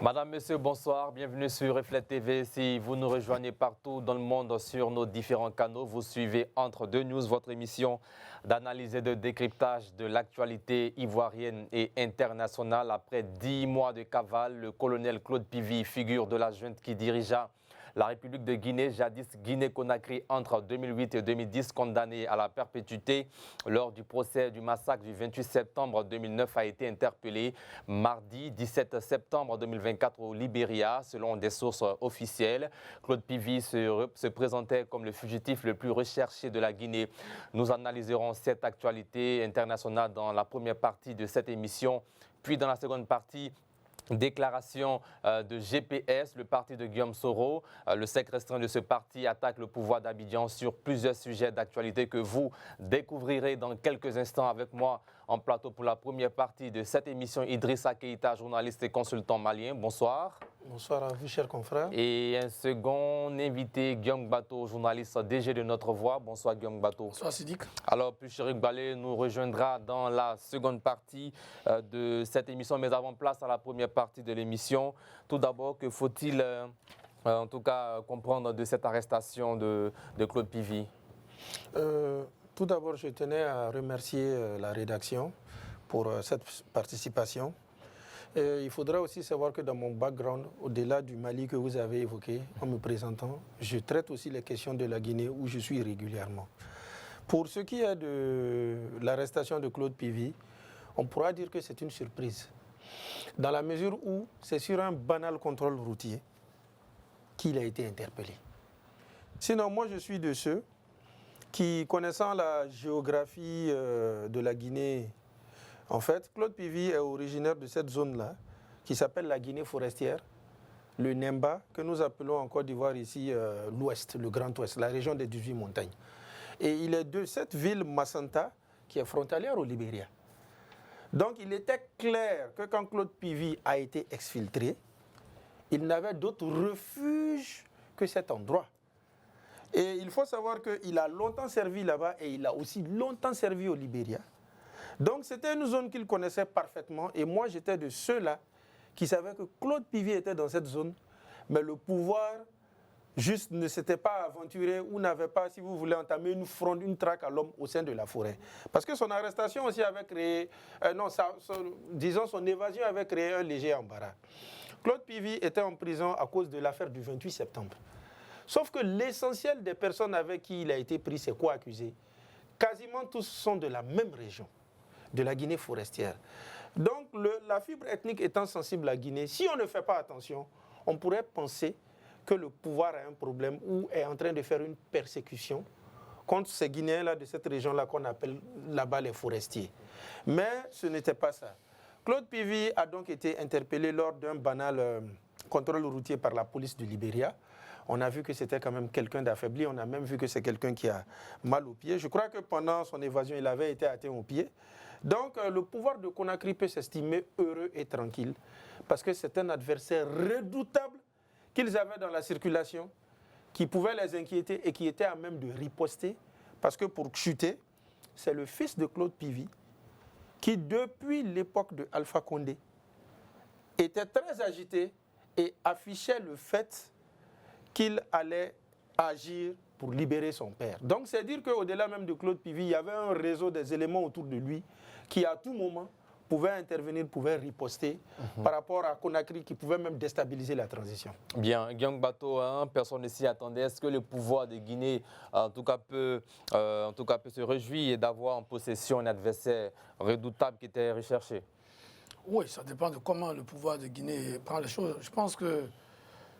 Madame, Monsieur, bonsoir. Bienvenue sur Reflet TV. Si vous nous rejoignez partout dans le monde sur nos différents canaux, vous suivez Entre deux News, votre émission d'analyse et de décryptage de l'actualité ivoirienne et internationale. Après 10 mois de cavale, le colonel Claude Pivy, figure de la junte qui dirigea la République de Guinée, jadis Guinée-Conakry, entre 2008 et 2010, condamné à la perpétuité lors du procès du massacre du 28 septembre 2009, a été interpellé mardi 17 septembre 2024 au Libéria, selon des sources officielles. Claude Pivy se présentait comme le fugitif le plus recherché de la Guinée. Nous analyserons cette actualité internationale dans la première partie de cette émission, puis dans la seconde partie, déclaration de GPS, le parti de Guillaume Soro. Le cercle restreint de ce parti attaque le pouvoir d'Abidjan sur plusieurs sujets d'actualité que vous découvrirez dans quelques instants avec moi en plateau pour la première partie de cette émission. Idrissa Keïta, journaliste et consultant malien. Bonsoir. Bonsoir à vous, chers confrères. Et un second invité, Guillaume Bato, journaliste DG de Notre Voix. Bonsoir Guillaume Bato. Bonsoir Sidik. Alors, Pucherik Balé nous rejoindra dans la seconde partie de cette émission, mais avant place à la première partie de l'émission. Tout d'abord, que faut-il en tout cas comprendre de cette arrestation de Claude Pivy? Tout d'abord, je tenais à remercier la rédaction pour cette participation. Il faudra aussi savoir que dans mon background, au-delà du Mali que vous avez évoqué en me présentant, je traite aussi les questions de la Guinée où je suis régulièrement. Pour ce qui est de l'arrestation de Claude Pivy, on pourra dire que c'est une surprise. Dans la mesure où c'est sur un banal contrôle routier qu'il a été interpellé. Sinon, moi je suis de ceux qui, connaissant la géographie de la Guinée, en fait, Claude Pivy est originaire de cette zone-là, qui s'appelle la Guinée forestière, le Nemba, que nous appelons en Côte d'Ivoire ici l'Ouest, le Grand Ouest, la région des 18 montagnes. Et il est de cette ville, Massanta, qui est frontalière au Libéria. Donc il était clair que quand Claude Pivy a été exfiltré, il n'avait d'autre refuge que cet endroit. Et il faut savoir qu'il a longtemps servi là-bas et il a aussi longtemps servi au Libéria. Donc c'était une zone qu'il connaissait parfaitement et moi j'étais de ceux-là qui savaient que Claude Pivy était dans cette zone, mais le pouvoir juste ne s'était pas aventuré ou n'avait pas, si vous voulez, entamé une fronde, une traque à l'homme au sein de la forêt. Parce que son arrestation aussi avait créé, disons son évasion avait créé un léger embarras. Claude Pivy était en prison à cause de l'affaire du 28 septembre. Sauf que l'essentiel des personnes avec qui il a été pris, c'est quoi accusé? Quasiment tous sont de la même région, de la Guinée forestière. Donc la fibre ethnique étant sensible à la Guinée, si on ne fait pas attention, on pourrait penser que le pouvoir a un problème ou est en train de faire une persécution contre ces Guinéens-là de cette région-là qu'on appelle là-bas les forestiers. Mais ce n'était pas ça. Claude Pivy a donc été interpellé lors d'un banal contrôle routier par la police du Libéria. On a vu que c'était quand même quelqu'un d'affaibli, on a même vu que c'est quelqu'un qui a mal aux pieds. Je crois que pendant son évasion, il avait été atteint aux pieds. Donc le pouvoir de Conakry peut s'estimer heureux et tranquille parce que c'est un adversaire redoutable qu'ils avaient dans la circulation, qui pouvait les inquiéter et qui était à même de riposter parce que pour chuter, c'est le fils de Claude Pivy qui, depuis l'époque de Alpha Condé, était très agité et affichait le fait qu'il allait agir pour libérer son père. Donc c'est dire qu'au-delà même de Claude Pivy, il y avait un réseau des éléments autour de lui qui à tout moment pouvaient intervenir, pouvaient riposter par rapport à Conakry qui pouvait même déstabiliser la transition. Bien, Guillaume Bato, personne ne s'y attendait. Est-ce que le pouvoir de Guinée en tout cas peut se réjouir d'avoir en possession un adversaire redoutable qui était recherché? Oui, ça dépend de comment le pouvoir de Guinée prend les choses. Je pense que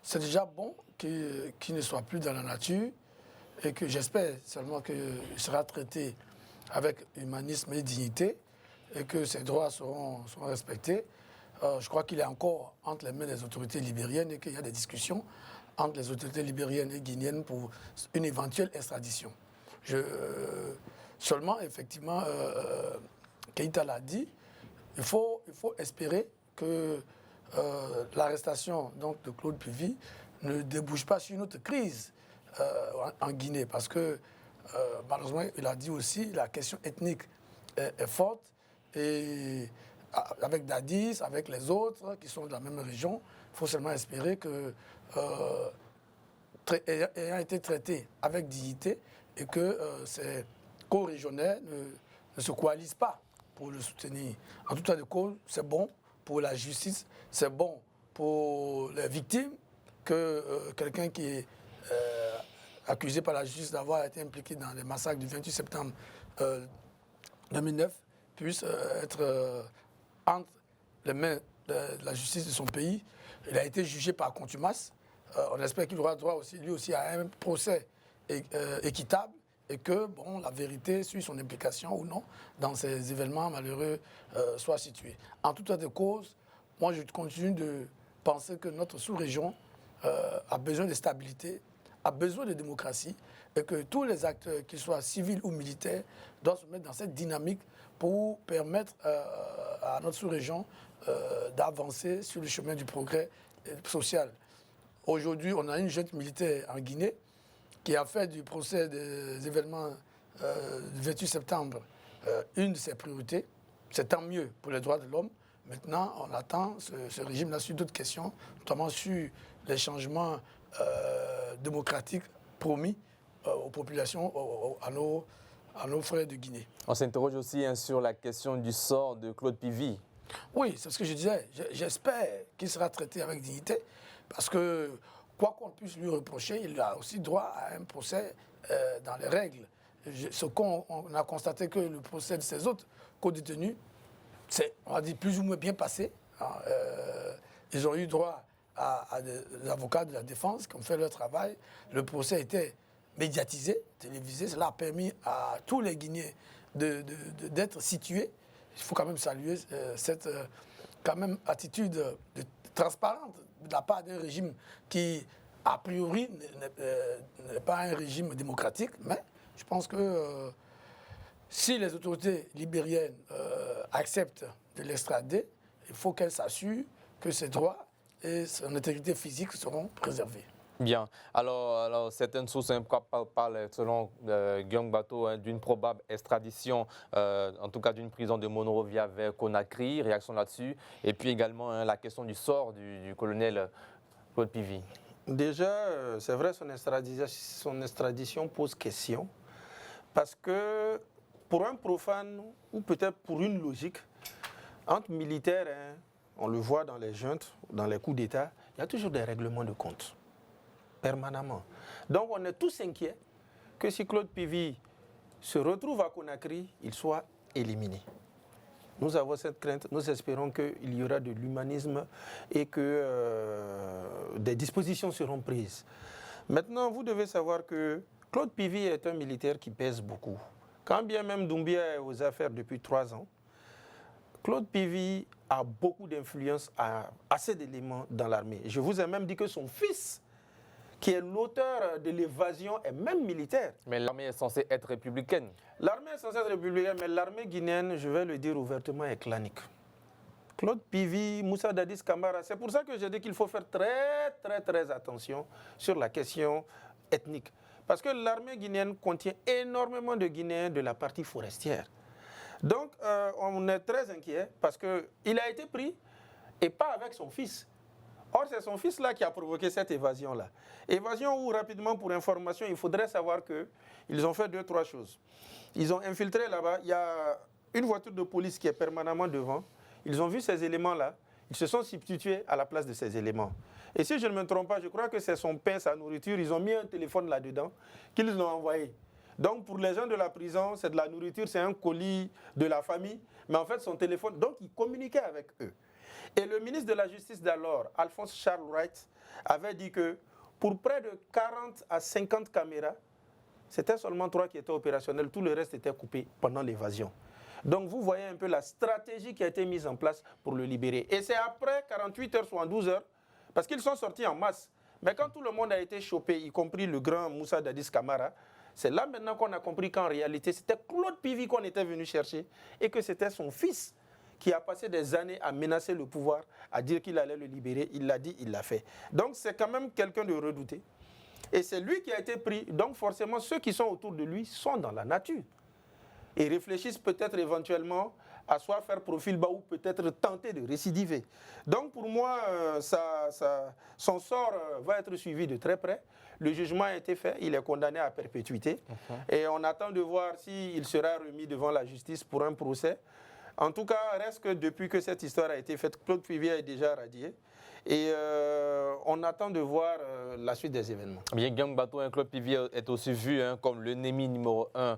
c'est déjà bon qu'il ne soit plus dans la nature et que j'espère seulement qu'il sera traité avec humanisme et dignité et que ses droits seront respectés. Je crois qu'il est encore entre les mains des autorités libériennes et qu'il y a des discussions entre les autorités libériennes et guinéennes pour une éventuelle extradition. Seulement, effectivement, Keïta l'a dit, il faut espérer que l'arrestation de Claude Pivy ne débouche pas sur une autre crise en Guinée parce que malheureusement, il a dit aussi la question ethnique est forte et avec Dadis, avec les autres qui sont de la même région, il faut seulement espérer que, ayant été traités avec dignité, et que ces co-régionnaires ne se coalisent pas pour le soutenir. En tout cas de cause, c'est bon pour la justice, c'est bon pour les victimes que quelqu'un qui est accusé par la justice d'avoir été impliqué dans les massacres du 28 septembre 2009 puisse être entre les mains de la justice de son pays. Il a été jugé par contumace. On espère qu'il aura droit aussi, lui aussi à un procès équitable et que bon, la vérité sur son implication ou non dans ces événements malheureux soit située. En tout état de cause, moi je continue de penser que notre sous-région a besoin de stabilité, a besoin de démocratie et que tous les acteurs, qu'ils soient civils ou militaires, doivent se mettre dans cette dynamique pour permettre à notre sous-région d'avancer sur le chemin du progrès social. Aujourd'hui, on a une junte militaire en Guinée qui a fait du procès des événements du 28 septembre une de ses priorités. C'est tant mieux pour les droits de l'homme. Maintenant, on attend ce régime-là sur d'autres questions, notamment sur les changements démocratiques promis aux populations, à nos frères de Guinée. On s'interroge aussi sur la question du sort de Claude Pivy. Oui, c'est ce que je disais. J'espère qu'il sera traité avec dignité, parce que quoi qu'on puisse lui reprocher, il a aussi droit à un procès dans les règles. Ce qu'on a constaté que le procès de ces autres co-détenus, c'est, on va dire, plus ou moins bien passé. Ils ont eu droit à des avocats de la défense qui ont fait leur travail. Le procès était médiatisé, télévisé. Cela a permis à tous les Guinéens d'être situés. Il faut quand même saluer cette quand même attitude transparente de la part d'un régime qui, a priori, n'est pas un régime démocratique, mais je pense que si les autorités libériennes acceptent de l'extrader, il faut qu'elles s'assurent que ses droits et son intégrité physique seront préservés. Bien. Alors certaines sources parlent, selon Guillaume Bateau, d'une probable extradition, en tout cas d'une prison de Monrovia vers Conakry. Réaction là-dessus. Et puis également la question du sort du colonel Claude Pivy. Déjà, c'est vrai, son extradition pose question. Parce que pour un profane, ou peut-être pour une logique, entre militaires, on le voit dans les juntes, dans les coups d'État, il y a toujours des règlements de compte. Permanemment. Donc on est tous inquiets que si Claude Pivy se retrouve à Conakry, il soit éliminé. Nous avons cette crainte, nous espérons qu'il y aura de l'humanisme et que des dispositions seront prises. Maintenant, vous devez savoir que Claude Pivy est un militaire qui pèse beaucoup. Quand bien même Doumbia est aux affaires depuis 3 ans, Claude Pivy a beaucoup d'influence, assez d'éléments dans l'armée. Je vous ai même dit que son fils, qui est l'auteur de l'évasion, est même militaire. Mais l'armée est censée être républicaine. L'armée est censée être républicaine, mais l'armée guinéenne, je vais le dire ouvertement, est clanique. Claude Pivy, Moussa Dadis Camara, c'est pour ça que je dis qu'il faut faire très attention sur la question ethnique. Parce que l'armée guinéenne contient énormément de Guinéens de la partie forestière. Donc, on est très inquiet parce qu'il a été pris et pas avec son fils. Or, c'est son fils-là qui a provoqué cette évasion-là. Évasion où, rapidement, pour information, il faudrait savoir qu'ils ont fait 2-3 choses. Ils ont infiltré là-bas, il y a une voiture de police qui est permanemment devant. Ils ont vu ces éléments-là, ils se sont substitués à la place de ces éléments. Et si je ne me trompe pas, je crois que c'est son pain, sa nourriture, ils ont mis un téléphone là-dedans qu'ils l'ont envoyé. Donc, pour les gens de la prison, c'est de la nourriture, c'est un colis de la famille, mais en fait, son téléphone, donc il communiquait avec eux. Et le ministre de la Justice d'alors, Alphonse Charles Wright, avait dit que pour près de 40 à 50 caméras, c'était seulement 3 qui étaient opérationnelles, tout le reste était coupé pendant l'évasion. Donc vous voyez un peu la stratégie qui a été mise en place pour le libérer. Et c'est après 48 heures, soit 12 heures, parce qu'ils sont sortis en masse. Mais quand tout le monde a été chopé, y compris le grand Moussa Dadis Camara, c'est là maintenant qu'on a compris qu'en réalité, c'était Claude Pivy qu'on était venu chercher et que c'était son fils qui a passé des années à menacer le pouvoir, à dire qu'il allait le libérer. Il l'a dit, il l'a fait. Donc c'est quand même quelqu'un de redouté. Et c'est lui qui a été pris. Donc forcément, ceux qui sont autour de lui sont dans la nature. Et réfléchissent peut-être éventuellement soit faire profil bas ou peut-être tenter de récidiver. Donc pour moi, son sort va être suivi de très près. Le jugement a été fait, il est condamné à perpétuité. Et on attend de voir s'il sera remis devant la justice pour un procès. En tout cas, reste que depuis que cette histoire a été faite, Claude Puvis est déjà radié. Et on attend de voir la suite des événements. Bien, Guillaume Bato, Claude Puvis est aussi vu comme l'ennemi numéro 1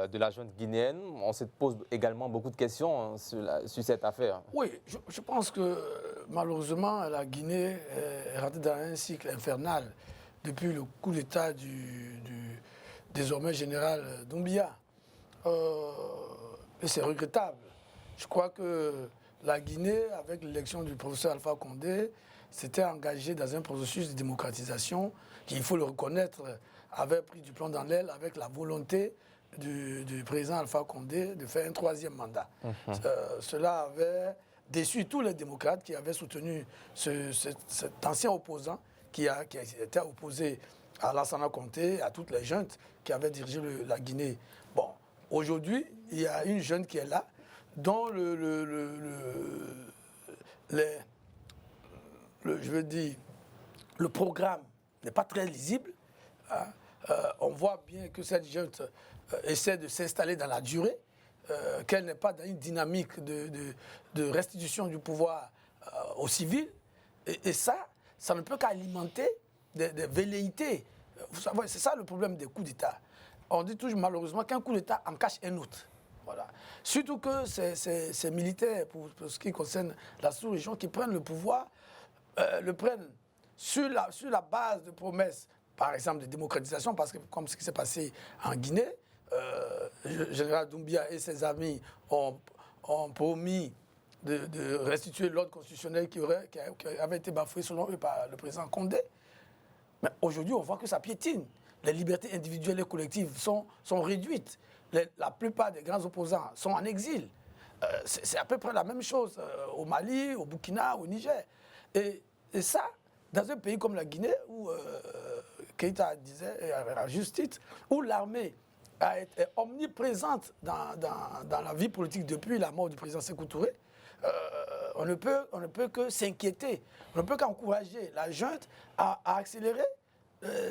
de la junte guinéenne. On se pose également beaucoup de questions sur cette affaire. Oui, je pense que malheureusement, la Guinée est rentrée dans un cycle infernal depuis le coup d'État du désormais général Doumbia. Et c'est regrettable. Je crois que la Guinée, avec l'élection du professeur Alpha Condé, s'était engagée dans un processus de démocratisation qui, il faut le reconnaître, avait pris du plomb dans l'aile avec la volonté du président Alpha Condé de faire un 3e mandat. Cela avait déçu tous les démocrates qui avaient soutenu cet ancien opposant qui était opposé à Lassana Conté, à toutes les juntes qui avaient dirigé la Guinée. Bon, aujourd'hui, il y a une junte qui est là, dont le programme n'est pas très lisible. Hein. On voit bien que cette junte essaie de s'installer dans la durée, qu'elle n'est pas dans une dynamique de restitution du pouvoir aux civils. Et ça ne peut qu'alimenter des velléités. Vous savez, c'est ça le problème des coups d'État. On dit toujours malheureusement qu'un coup d'État en cache un autre. Voilà. Surtout que ces militaires, pour ce qui concerne la sous-région, qui prennent le pouvoir, le prennent sur la base de promesses, par exemple de démocratisation, parce que comme ce qui s'est passé en Guinée, le général Doumbia et ses amis ont promis de restituer l'ordre constitutionnel qui avait été bafoué selon eux par le président Condé. Mais aujourd'hui, on voit que ça piétine. Les libertés individuelles et collectives sont réduites. La plupart des grands opposants sont en exil. C'est à peu près la même chose au Mali, au Burkina, au Niger. Et ça, dans un pays comme la Guinée, où Keïta disait, à juste titre, où l'armée est omniprésente dans la vie politique depuis la mort du président Sékou Touré, on ne peut que s'inquiéter, on ne peut qu'encourager la junte à accélérer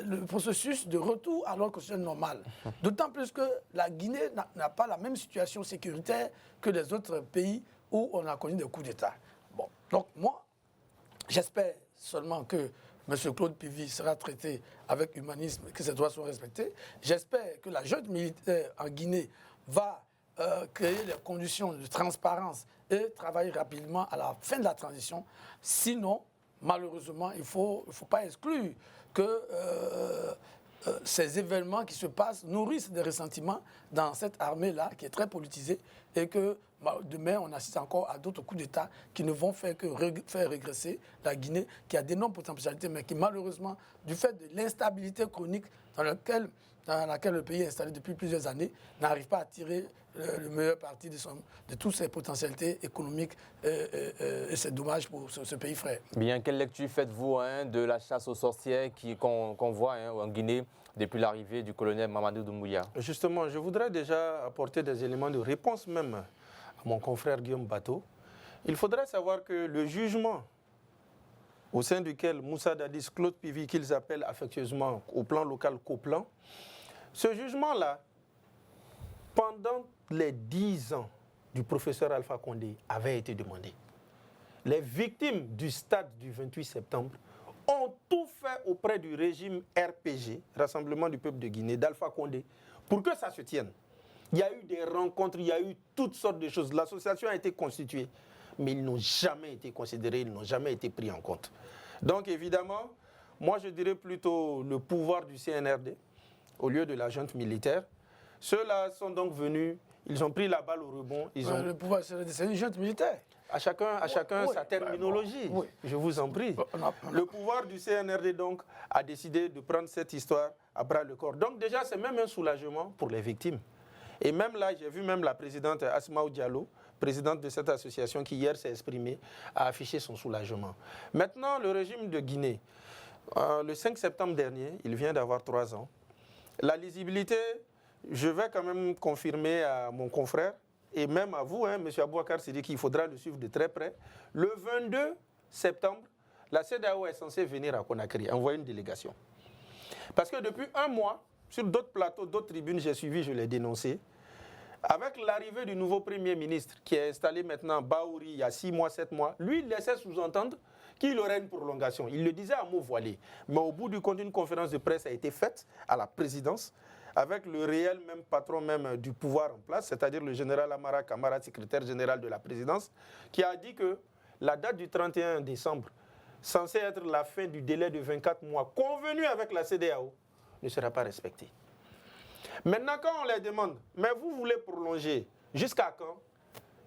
le processus de retour à l'ordre constitutionnel normal. D'autant plus que la Guinée n'a pas la même situation sécuritaire que les autres pays où on a connu des coups d'État. Bon, donc moi, j'espère seulement que M. Claude Puvis sera traité avec humanisme, que ses droits soient respectés. J'espère que la junte militaire en Guinée va créer les conditions de transparence et travailler rapidement à la fin de la transition. Sinon, malheureusement, il ne faut pas exclure que ces événements qui se passent nourrissent des ressentiments dans cette armée-là qui est très politisée et que demain, on assiste encore à d'autres coups d'État qui ne vont faire que faire régresser la Guinée, qui a d'énormes potentialités, mais qui malheureusement, du fait de l'instabilité chronique dans laquelle le pays est installé depuis plusieurs années, n'arrive pas à tirer le meilleur parti de toutes ses potentialités économiques et c'est dommage pour ce pays frère. Bien, quelle lecture faites-vous de la chasse aux sorcières qu'on voit en Guinée depuis l'arrivée du colonel Mamadou Doumbouya? Justement, je voudrais déjà apporter des éléments de réponse même à mon confrère Guillaume Bato. Il faudrait savoir que le jugement au sein duquel Moussa Dadis, Claude Puvis, qu'ils appellent affectueusement au plan local Coplan, ce jugement-là, pendant les 10 ans du professeur Alpha Condé, avait été demandé. Les victimes du stade du 28 septembre ont tout fait auprès du régime RPG, Rassemblement du peuple de Guinée, d'Alpha Condé, pour que ça se tienne. Il y a eu des rencontres, il y a eu toutes sortes de choses. L'association a été constituée, mais ils n'ont jamais été considérés, ils n'ont jamais été pris en compte. Donc évidemment, moi je dirais plutôt le pouvoir du CNRD au lieu de la junte militaire. Ceux-là sont donc venus, ils ont pris la balle au rebond. Le pouvoir, c'est une junte militaire. À chacun sa terminologie, oui. Je vous en prie. Le pouvoir du CNRD donc a décidé de prendre cette histoire à bras le corps. Donc déjà, c'est même un soulagement pour les victimes. Et même là, j'ai vu même la présidente Asmaou Diallo, présidente de cette association qui hier s'est exprimée, a affiché son soulagement. Maintenant, le régime de Guinée, le 5 septembre dernier, il vient d'avoir 3 ans. La lisibilité, je vais quand même confirmer à mon confrère et même à vous, M. Abouakar Sidiki, qu'il faudra le suivre de très près. Le 22 septembre, la CEDEAO est censée venir à Conakry, envoyer une délégation. Parce que depuis un mois, sur d'autres plateaux, d'autres tribunes, j'ai suivi, je l'ai dénoncé. Avec l'arrivée du nouveau Premier ministre, qui est installé maintenant Baouri il y a 6 mois, 7 mois, lui, il laissait sous-entendre qu'il aurait une prolongation. Il le disait à mots voilés. Mais au bout du compte, une conférence de presse a été faite à la présidence, avec le réel même patron même du pouvoir en place, c'est-à-dire le général Amara Kamara, secrétaire général de la présidence, qui a dit que la date du 31 décembre, censée être la fin du délai de 24 mois, convenu avec la CEDEAO, ne sera pas respectée. Maintenant, quand on les demande, mais vous voulez prolonger jusqu'à quand?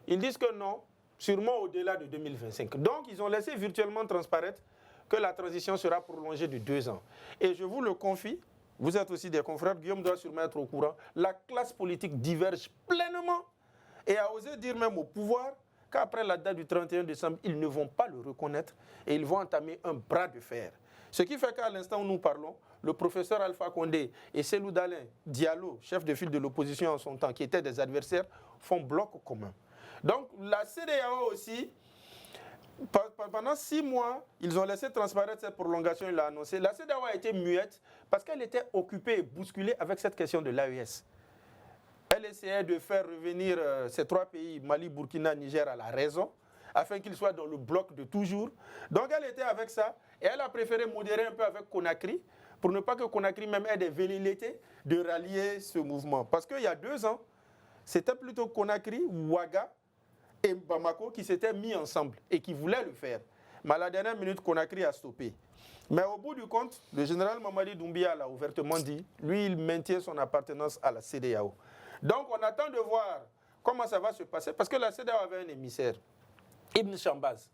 Ils disent que non, sûrement au-delà de 2025. Donc, ils ont laissé virtuellement transparaître que la transition sera prolongée de 2 ans. Et je vous le confie, vous êtes aussi des confrères, Guillaume doit sûrement être au courant, la classe politique diverge pleinement et a osé dire même au pouvoir qu'après la date du 31 décembre, ils ne vont pas le reconnaître et ils vont entamer un bras de fer. Ce qui fait qu'à l'instant où nous parlons, le professeur Alpha Condé et Cellou Dalein Diallo, chef de file de l'opposition en son temps, qui étaient des adversaires, font bloc commun. Donc la CEDEAO aussi, pendant 6 mois, ils ont laissé transparaître cette prolongation, il l'a annoncé. La CEDEAO a été muette parce qu'elle était occupée et bousculée avec cette question de l'AES. Elle essayait de faire revenir ces 3 pays, Mali, Burkina, Niger, à la raison, afin qu'ils soient dans le bloc de toujours. Donc elle était avec ça, et elle a préféré modérer un peu avec Conakry, pour ne pas que Conakry même ait des velléités de rallier ce mouvement. Parce qu'il y a 2 ans, c'était plutôt Conakry, Ouaga et Bamako qui s'étaient mis ensemble et qui voulaient le faire. Mais à la dernière minute, Conakry a stoppé. Mais au bout du compte, le général Mamadi Doumbia l'a ouvertement dit, lui, il maintient son appartenance à la CEDEAO. Donc on attend de voir comment ça va se passer, parce que la CEDEAO avait un émissaire, Ibn Chambaz.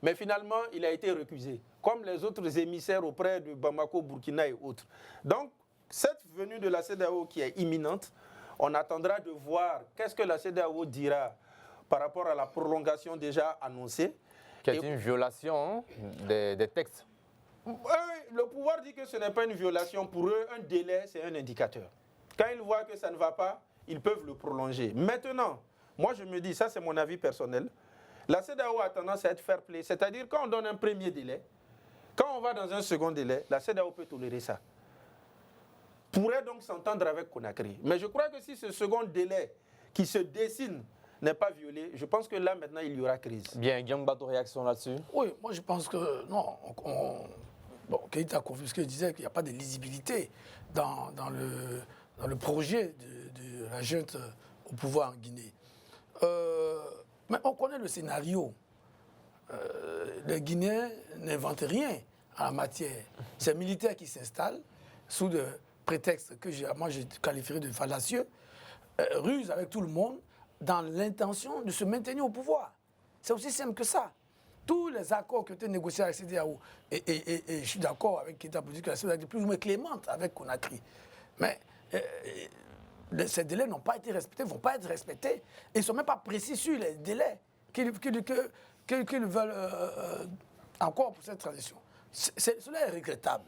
Mais finalement, il a été recusé, comme les autres émissaires auprès de Bamako, Burkina et autres. Donc, cette venue de la CEDEAO qui est imminente, on attendra de voir qu'est-ce que la CEDEAO dira par rapport à la prolongation déjà annoncée. Qui est une violation des textes. Le pouvoir dit que ce n'est pas une violation. Pour eux, un délai, c'est un indicateur. Quand ils voient que ça ne va pas, ils peuvent le prolonger. Maintenant, moi je me dis, ça c'est mon avis personnel, la CEDEAO a tendance à être fair play. C'est-à-dire quand on donne un premier délai, quand on va dans un second délai, la CEDEAO peut tolérer ça. Pourrait donc s'entendre avec Conakry. Mais je crois que si ce second délai qui se dessine n'est pas violé, je pense que là maintenant il y aura crise. Bien, Guillaume Bato, réaction là-dessus? Oui, moi je pense que non. Bon, Keïta Confusqué disait qu'il n'y a pas de lisibilité dans le projet de la junte au pouvoir en Guinée. Mais on connaît le scénario. Les Guinéens n'inventent rien en la matière. C'est les militaires qui s'installent sous le prétexte que moi j'ai qualifié de fallacieux, rusent avec tout le monde dans l'intention de se maintenir au pouvoir. C'est aussi simple que ça. Tous les accords qui ont été négociés avec la CEDEAO, et je suis d'accord avec Keïta pour dire que la CEDEAO est plus ou moins clémente avec Conakry. Mais ces délais n'ont pas été respectés, ne vont pas être respectés. Ils ne sont même pas précis sur les délais qu'ils veulent encore pour cette transition. Cela est regrettable.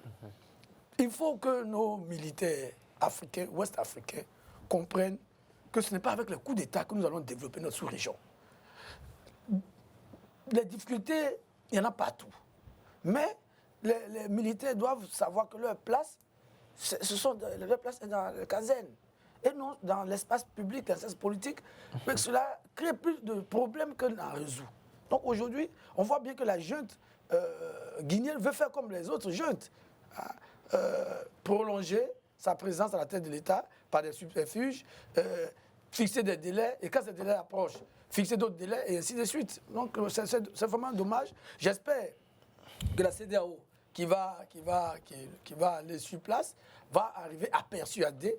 Il faut que nos militaires africains, ouest-africains, comprennent que ce n'est pas avec le coup d'État que nous allons développer notre sous-région. Les difficultés, il y en a partout. Mais les militaires doivent savoir que leur place, leur place est dans la caserne et non dans l'espace public, l'espace politique, mais que cela crée plus de problèmes que n'en résout. Donc aujourd'hui, on voit bien que la junte guinéenne veut faire comme les autres juntes, prolonger sa présence à la tête de l'État par des subterfuges, fixer des délais, et quand ces délais approchent, fixer d'autres délais, et ainsi de suite. Donc c'est vraiment dommage. J'espère que la CEDEAO, qui va aller sur place, va arriver à persuader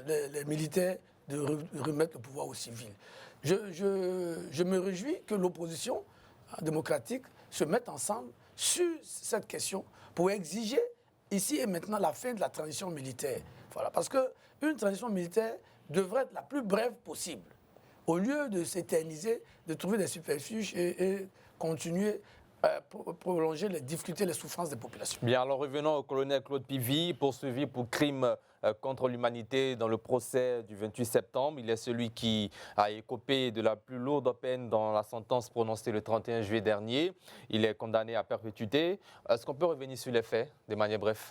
les militaires de remettre le pouvoir aux civils. Je me réjouis que l'opposition démocratique se mette ensemble sur cette question pour exiger ici et maintenant la fin de la transition militaire. Voilà, parce qu'une transition militaire devrait être la plus brève possible. Au lieu de s'éterniser, de trouver des subterfuges et continuer à prolonger les difficultés, les souffrances des populations. Bien, alors revenons au colonel Claude Pivy, poursuivi pour crime contre l'humanité dans le procès du 28 septembre. Il est celui qui a écopé de la plus lourde peine dans la sentence prononcée le 31 juillet dernier. Il est condamné à perpétuité. Est-ce qu'on peut revenir sur les faits de manière brève?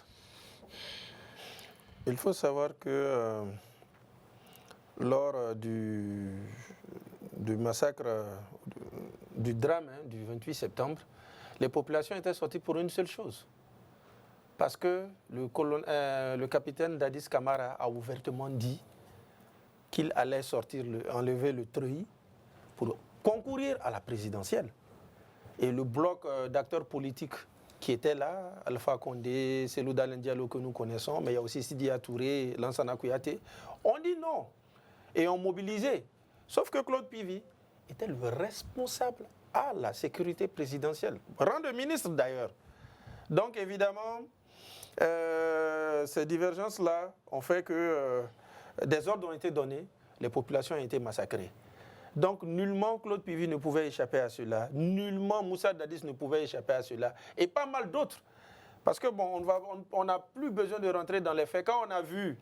Il faut savoir que lors du massacre, du drame du 28 septembre, les populations étaient sorties pour une seule chose. Parce que le capitaine Dadis Camara a ouvertement dit qu'il allait enlever le treillis pour concourir à la présidentielle. Et le bloc d'acteurs politiques qui étaient là, Alpha Condé, Cellou Dalein Diallo que nous connaissons, mais il y a aussi Sidya Touré, Lansana Kouyaté, ont dit non et ont mobilisé. Sauf que Claude Pivy était le responsable à la sécurité présidentielle, rang de ministre d'ailleurs. Donc évidemment, ces divergences-là ont fait que des ordres ont été donnés, les populations ont été massacrées. Donc nullement Claude Pivy ne pouvait échapper à cela, nullement Moussa Dadis ne pouvait échapper à cela, et pas mal d'autres. Parce que bon, on n'a plus besoin de rentrer dans les faits. Quand on a vu,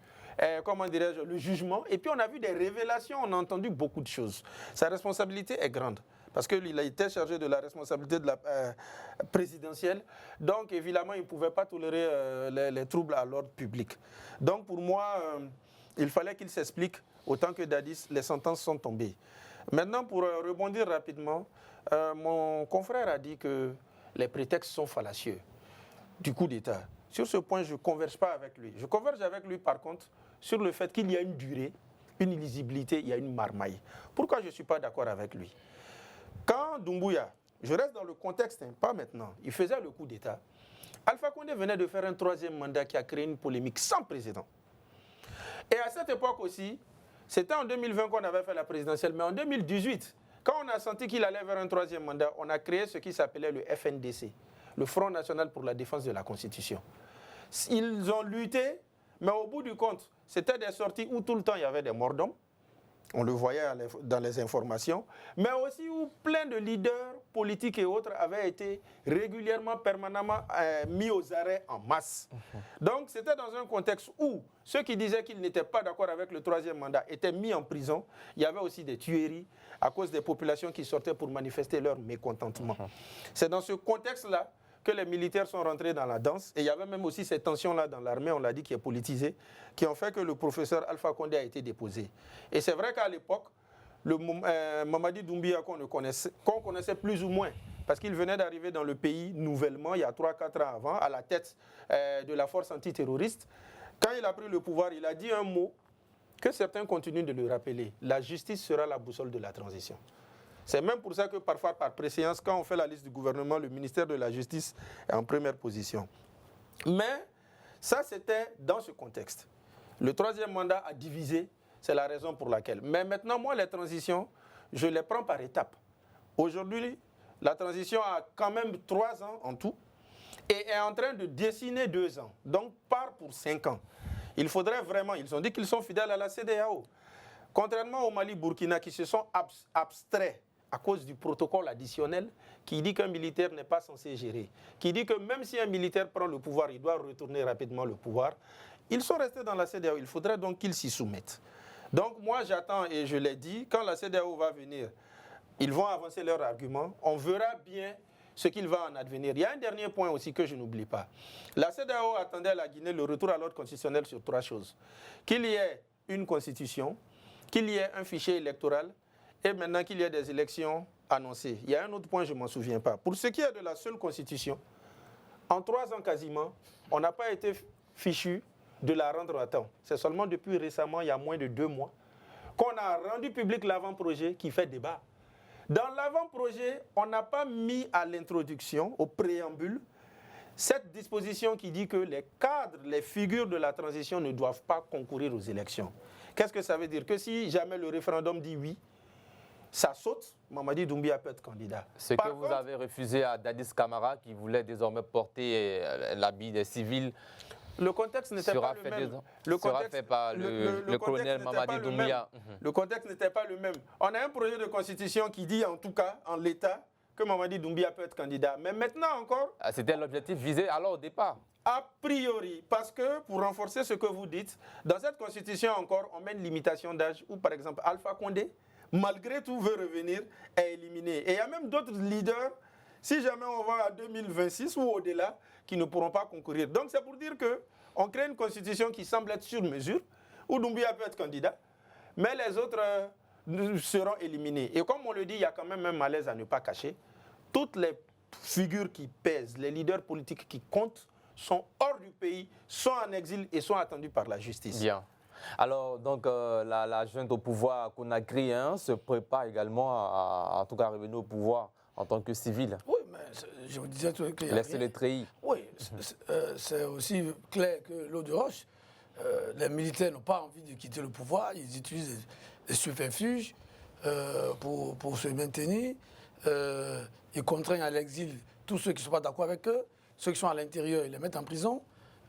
comment dirais-je, le jugement, et puis on a vu des révélations, on a entendu beaucoup de choses. Sa responsabilité est grande, parce qu'il a été chargé de la responsabilité de la présidentielle. Donc évidemment, il ne pouvait pas tolérer les troubles à l'ordre public. Donc pour moi, il fallait qu'il s'explique. Autant que Dadis, les sentences sont tombées. Maintenant, pour rebondir rapidement, mon confrère a dit que les prétextes sont fallacieux du coup d'État. Sur ce point, je ne converge pas avec lui. Je converge avec lui, par contre, sur le fait qu'il y a une durée, une illisibilité, il y a une marmaille. Pourquoi je ne suis pas d'accord avec lui? Quand Doumbouya, je reste dans le contexte, pas maintenant, il faisait le coup d'État, Alpha Condé venait de faire un troisième mandat qui a créé une polémique sans précédent. Et à cette époque aussi, c'était en 2020 qu'on avait fait la présidentielle, mais en 2018, quand on a senti qu'il allait vers un troisième mandat, on a créé ce qui s'appelait le FNDC, le Front National pour la Défense de la Constitution. Ils ont lutté, mais au bout du compte, c'était des sorties où tout le temps il y avait des morts d'hommes. On le voyait dans les informations, mais aussi où plein de leaders politiques et autres avaient été régulièrement, permanemment mis aux arrêts en masse. Donc c'était dans un contexte où ceux qui disaient qu'ils n'étaient pas d'accord avec le troisième mandat étaient mis en prison. Il y avait aussi des tueries à cause des populations qui sortaient pour manifester leur mécontentement. C'est dans ce contexte-là que les militaires sont rentrés dans la danse. Et il y avait même aussi ces tensions-là dans l'armée, on l'a dit, qui est politisée, qui ont fait que le professeur Alpha Condé a été déposé. Et c'est vrai qu'à l'époque, le Mamadi Doumbouya qu'on connaissait plus ou moins, parce qu'il venait d'arriver dans le pays nouvellement, il y a 3-4 ans avant, à la tête de la force antiterroriste, quand il a pris le pouvoir, il a dit un mot que certains continuent de le rappeler. La justice sera la boussole de la transition. C'est même pour ça que parfois, par préséance, quand on fait la liste du gouvernement, le ministère de la Justice est en première position. Mais ça, c'était dans ce contexte. Le troisième mandat a divisé, c'est la raison pour laquelle. Mais maintenant, moi, les transitions, je les prends par étapes. Aujourd'hui, la transition a quand même 3 ans en tout et est en train de dessiner 2 ans. Donc, part pour 5 ans. Il faudrait vraiment, ils ont dit qu'ils sont fidèles à la CEDEAO. Contrairement au Mali, Burkina, qui se sont abstraits à cause du protocole additionnel qui dit qu'un militaire n'est pas censé gérer, qui dit que même si un militaire prend le pouvoir, il doit retourner rapidement le pouvoir. Ils sont restés dans la CEDEAO, il faudrait donc qu'ils s'y soumettent. Donc moi j'attends et je l'ai dit, quand la CEDEAO va venir, ils vont avancer leurs arguments, on verra bien ce qu'il va en advenir. Il y a un dernier point aussi que je n'oublie pas. La CEDEAO attendait à la Guinée le retour à l'ordre constitutionnel sur 3 choses. Qu'il y ait une constitution, qu'il y ait un fichier électoral, et maintenant qu'il y a des élections annoncées. Il y a un autre point, je ne m'en souviens pas. Pour ce qui est de la seule constitution, en 3 ans quasiment, on n'a pas été fichu de la rendre à temps. C'est seulement depuis récemment, il y a moins de 2 mois, qu'on a rendu public l'avant-projet qui fait débat. Dans l'avant-projet, on n'a pas mis à l'introduction, au préambule, cette disposition qui dit que les cadres, les figures de la transition ne doivent pas concourir aux élections. Qu'est-ce que ça veut dire? Que si jamais le référendum dit oui, ça saute, Mamadi Doumbouya peut être candidat. Ce que vous avez refusé à Dadis Camara, qui voulait désormais porter l'habit des civils, le contexte n'était pas le même. Sera fait par le colonel Mamadi Doumbouya. Le contexte n'était pas le même. On a un projet de constitution qui dit, en tout cas, en l'état, que Mamadi Doumbia peut être candidat. Mais maintenant encore, C'était l'objectif visé alors au départ. a priori, parce que pour renforcer ce que vous dites, dans cette constitution encore, on met une limitation d'âge où par exemple Alpha Condé, malgré tout, veut revenir et éliminer. Et il y a même d'autres leaders, si jamais on va à 2026 ou au-delà, qui ne pourront pas concourir. Donc c'est pour dire qu'on crée une constitution qui semble être sur mesure, où Doumbia peut être candidat, mais les autres seront éliminés. Et comme on le dit, il y a quand même un malaise à ne pas cacher. Toutes les figures qui pèsent, les leaders politiques qui comptent, sont hors du pays, sont en exil et sont attendus par la justice. Bien. Alors, donc, la junte au pouvoir Conakry se prépare également à, en tout cas, revenir au pouvoir en tant que civil. Oui, mais je vous disais qu'il y a Laisser rien. les treillis. Oui, c'est aussi clair que l'eau de roche, les militaires n'ont pas envie de quitter le pouvoir, ils utilisent des subterfuges pour se maintenir. Ils contraignent à l'exil tous ceux qui ne sont pas d'accord avec eux, ceux qui sont à l'intérieur, ils les mettent en prison.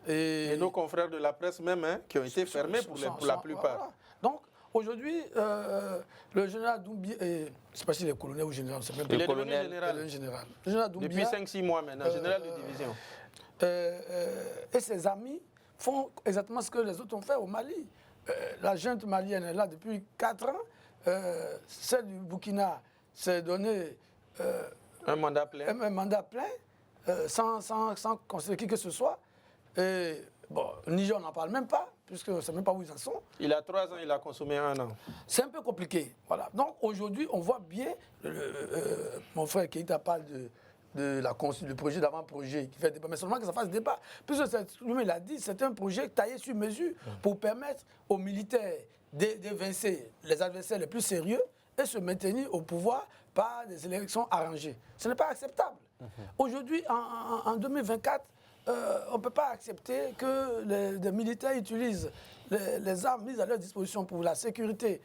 Et nos confrères de la presse même, qui ont été fermés pour la plupart. Voilà. Donc, aujourd'hui, le général Doumbia, je ne sais pas s'il est colonel ou général, c'est même Il est colonel. devenu général. le général. Le général Doumbia, Depuis 5-6 mois maintenant, général de division. et ses amis font exactement ce que les autres ont fait au Mali. La junte malienne est là depuis 4 ans. Celle du Burkina s'est donné Un mandat plein. un mandat plein, sans considérer qui que ce soit. Et bon, le Niger, on n'en parle même pas, puisque on ne sait même pas où ils en sont. Il a 3 ans, il a consommé 1 an. C'est un peu compliqué. Voilà. Donc aujourd'hui, on voit bien, mon frère Keïta parle du projet d'avant-projet qui fait débat, mais seulement que ça fasse débat. Puisque lui, il a dit, c'est un projet taillé sur mesure pour permettre aux militaires d'évincer les adversaires les plus sérieux et se maintenir au pouvoir par des élections arrangées. Ce n'est pas acceptable. Aujourd'hui, en 2024, on ne peut pas accepter que les militaires utilisent les armes mises à leur disposition pour la sécurité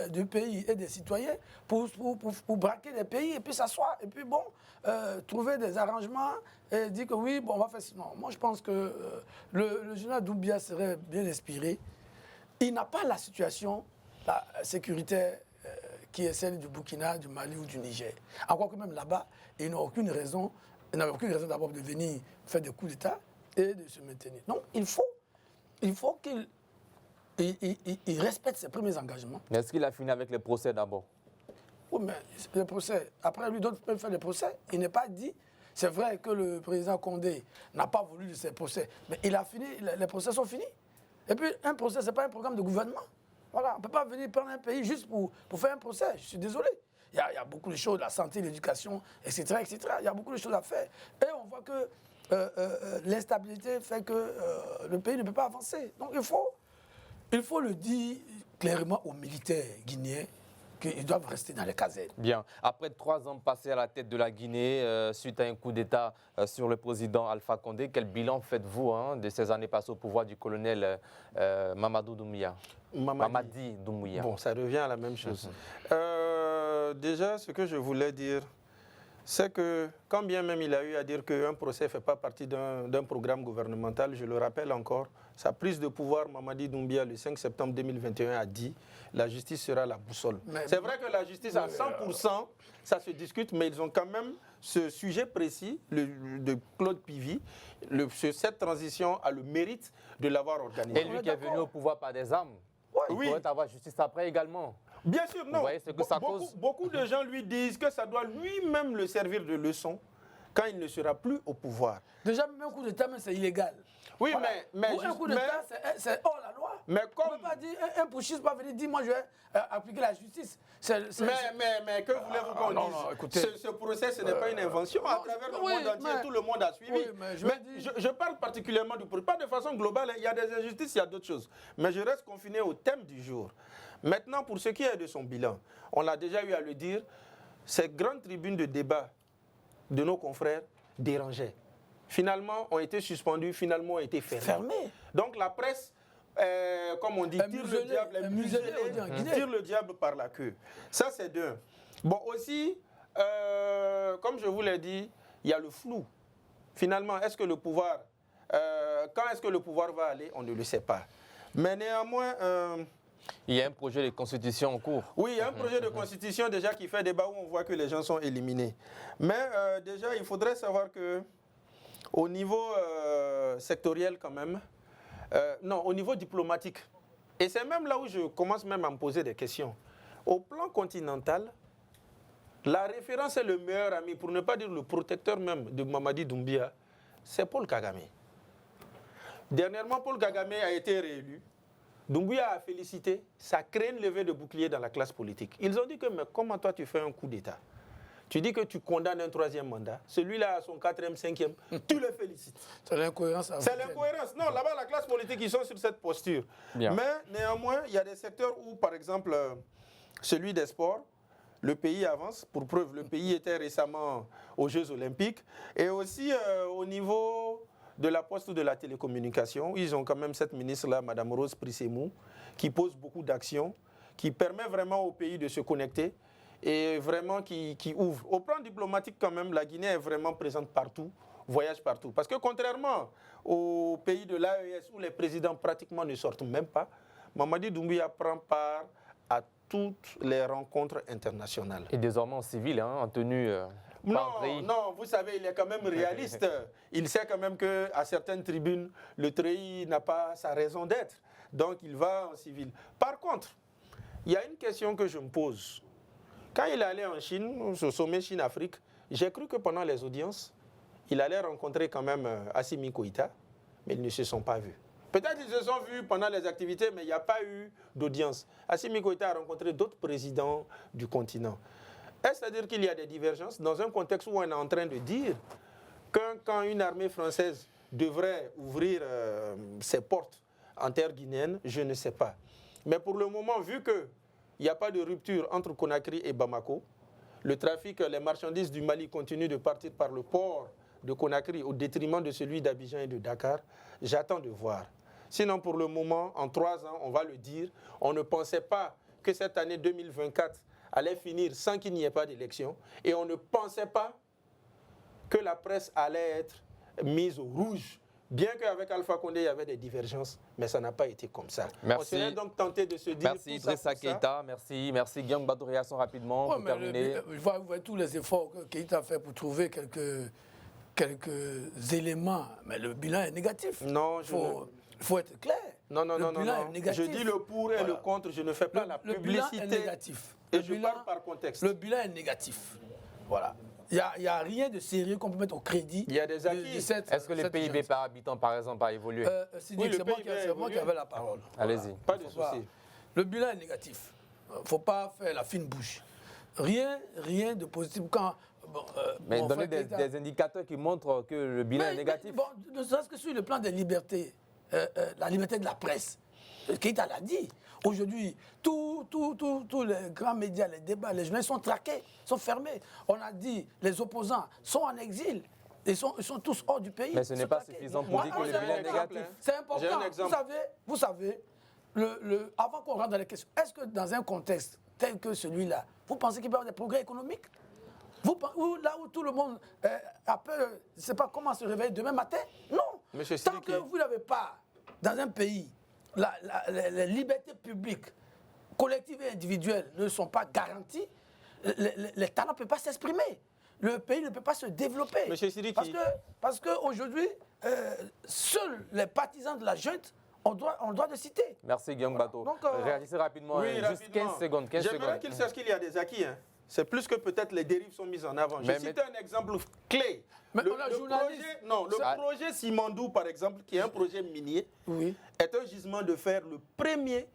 du pays et des citoyens pour braquer les pays et puis s'asseoir. Et puis bon, trouver des arrangements et dire que oui, bon, on va faire sinon. Moi, je pense que le général Doumbia serait bien inspiré. Il n'a pas la situation sécuritaire qui est celle du Burkina, du Mali ou du Niger. Encore que même là-bas, il n'a aucune raison d'abord de venir faire des coups d'État et de se maintenir. Donc il faut qu'il respecte ses premiers engagements. Est-ce qu'il a fini avec les procès d'abord? Oui, mais les procès, après lui, d'autres peuvent faire des procès. Il n'est pas dit. C'est vrai que le président Condé n'a pas voulu de ces procès, mais il a fini, les procès sont finis. Et puis un procès, ce n'est pas un programme de gouvernement. Voilà, on ne peut pas venir prendre un pays juste pour faire un procès. Je suis désolé. Il y a beaucoup de choses, la santé, l'éducation, etc., etc. Il y a beaucoup de choses à faire. Et on voit que l'instabilité fait que le pays ne peut pas avancer. Donc il faut le dire clairement aux militaires guinéens qu'ils doivent rester dans les casernes. Bien. Après 3 ans passés à la tête de la Guinée, suite à un coup d'État sur le président Alpha Condé, quel bilan faites-vous de ces années passées au pouvoir du colonel Mamadi Doumbia? Mamadi Doumbia. Bon, ça revient à la même chose. Déjà, ce que je voulais dire, c'est que quand bien même il a eu à dire qu'un procès ne fait pas partie d'un programme gouvernemental, je le rappelle encore, sa prise de pouvoir, Mamadi Doumbia, le 5 septembre 2021, a dit la justice sera la boussole. C'est vrai que la justice à 100%, ça se discute, mais ils ont quand même ce sujet précis de Claude Pivy. Cette transition a le mérite de l'avoir organisée. Et lui qui est venu au pouvoir par des armes, il pourrait avoir justice après également. Bien sûr, non. Vous voyez ce que ça cause? Beaucoup de gens lui disent que ça doit lui-même le servir de leçon quand il ne sera plus au pouvoir. Déjà, même un coup d'État, c'est illégal. Oui, voilà. mais un coup d'État, c'est hors la loi. Mais comme... On ne peut pas dire un putschiste va venir dire moi je vais appliquer la justice. Mais que voulez-vous qu'on dise? Non, écoutez, ce procès, ce n'est pas une invention. À travers le monde entier, tout le monde a suivi. Oui, mais je parle particulièrement du procès. Pas de façon globale, il y a des injustices, il y a d'autres choses. Mais je reste confiné au thème du jour. Maintenant, pour ce qui est de son bilan, on l'a déjà eu à le dire, ces grandes tribunes de débat de nos confrères dérangeaient. Finalement, ont été suspendues, finalement ont été fermées. Donc la presse, comme on dit, tire le diable par la queue. Ça, c'est d'un. Bon, aussi, comme je vous l'ai dit, il y a le flou. Finalement, est-ce que le pouvoir, quand est-ce que le pouvoir va aller, on ne le sait pas. Mais néanmoins, Il y a un projet de constitution en cours. Oui, il y a un projet de constitution déjà qui fait débat où on voit que les gens sont éliminés. Mais déjà, il faudrait savoir que au niveau sectoriel quand même, non, au niveau diplomatique, et c'est même là où je commence même à me poser des questions. Au plan continental, la référence est le meilleur ami, pour ne pas dire le protecteur même de Mamadi Doumbia, c'est Paul Kagame. Dernièrement, Paul Kagame a été réélu. Doumbouya a félicité, ça crée une levée de bouclier dans la classe politique. Ils ont dit que, mais comment toi tu fais un coup d'État? Tu dis que tu condamnes un 3e mandat, celui-là a son 4e, 5e, tu le félicites. C'est l'incohérence. C'est l'incohérence. Non, là-bas, la classe politique, ils sont sur cette posture. Bien. Mais néanmoins, il y a des secteurs où, par exemple, celui des sports, le pays avance. Pour preuve, le pays était récemment aux Jeux Olympiques. Et aussi au niveau de la poste ou de la télécommunication, ils ont quand même cette ministre-là, Mme Rose Prissemou, qui pose beaucoup d'actions, qui permet vraiment au pays de se connecter et vraiment qui ouvre. Au plan diplomatique quand même, la Guinée est vraiment présente partout, voyage partout. Parce que contrairement aux pays de l'AES où les présidents pratiquement ne sortent même pas, Mamadi Doumbouya prend part à toutes les rencontres internationales. Et désormais en civil, hein, en tenue... Non, vous savez, il est quand même réaliste. Il sait quand même qu'à certaines tribunes, le treillis n'a pas sa raison d'être. Donc, il va en civil. Par contre, il y a une question que je me pose. Quand il est allé en Chine, au sommet Chine-Afrique, j'ai cru que pendant les audiences, il allait rencontrer quand même Assimi Goïta, mais ils ne se sont pas vus. Peut-être qu'ils se sont vus pendant les activités, mais il n'y a pas eu d'audience. Assimi Goïta a rencontré d'autres présidents du continent. Est-ce à dire qu'il y a des divergences dans un contexte où on est en train de dire que quand une armée française devrait ouvrir ses portes en terre guinéenne, je ne sais pas. Mais pour le moment, vu qu'il n'y a pas de rupture entre Conakry et Bamako, le trafic, les marchandises du Mali continuent de partir par le port de Conakry au détriment de celui d'Abidjan et de Dakar, j'attends de voir. Sinon, pour le moment, en 3 ans, on va le dire, on ne pensait pas que cette année 2024 allait finir sans qu'il n'y ait pas d'élection. Et on ne pensait pas que la presse allait être mise au rouge. Bien qu'avec Alpha Condé, il y avait des divergences, mais ça n'a pas été comme ça. Merci. On serait donc tenté de se dire... Merci Idrissa Keïta, merci Guillaume Badou, réaction rapidement pour terminer. Vous voyez tous les efforts que Keïta a fait pour trouver quelques éléments, mais le bilan est négatif. Non, il faut être clair. Non. Je dis le pour et le contre, je ne fais pas la publicité. Le bilan est négatif. Et je parle par contexte. Le bilan est négatif. Voilà. Il n'y a rien de sérieux qu'on peut mettre au crédit. Il y a des acquis. Est-ce que le PIB par habitant, par exemple, a évolué? C'est moi qui avais la parole. Allez-y. Pas de souci. Le bilan est négatif. Il ne faut pas faire la fine bouche. Rien de positif. Mais donner des indicateurs qui montrent que le bilan est négatif. Ne serait-ce que sur le plan des libertés, la liberté de la presse. Keïta l'a dit. Aujourd'hui, tous les grands médias, les débats, les journalistes sont traqués, sont fermés. On a dit les opposants sont en exil. Ils sont tous hors du pays. Mais ce n'est pas suffisant pour dire que le bilan est négatif. C'est important. Vous savez, avant qu'on rentre dans les questions, est-ce que dans un contexte tel que celui-là, vous pensez qu'il peut y avoir des progrès économiques? Là où tout le monde a peur, je ne sais pas comment se réveiller demain matin? Non. Tant que vous n'avez pas, dans un pays, les libertés publiques, collectives et individuelles ne sont pas garanties, les talents ne peuvent pas s'exprimer. Le pays ne peut pas se développer. Monsieur Sidiki. Parce qu'aujourd'hui, seuls les partisans de la junte ont le droit de citer. Merci Guillaume Bateau. Réagissez rapidement, oui, juste 15 secondes. J'aimerais qu'il sache qu'il y a des acquis. C'est plus que peut-être les dérives sont mises en avant. Je cite un exemple clé. Mais le projet Simandou, par exemple, qui est un projet minier, est un gisement de fer le premier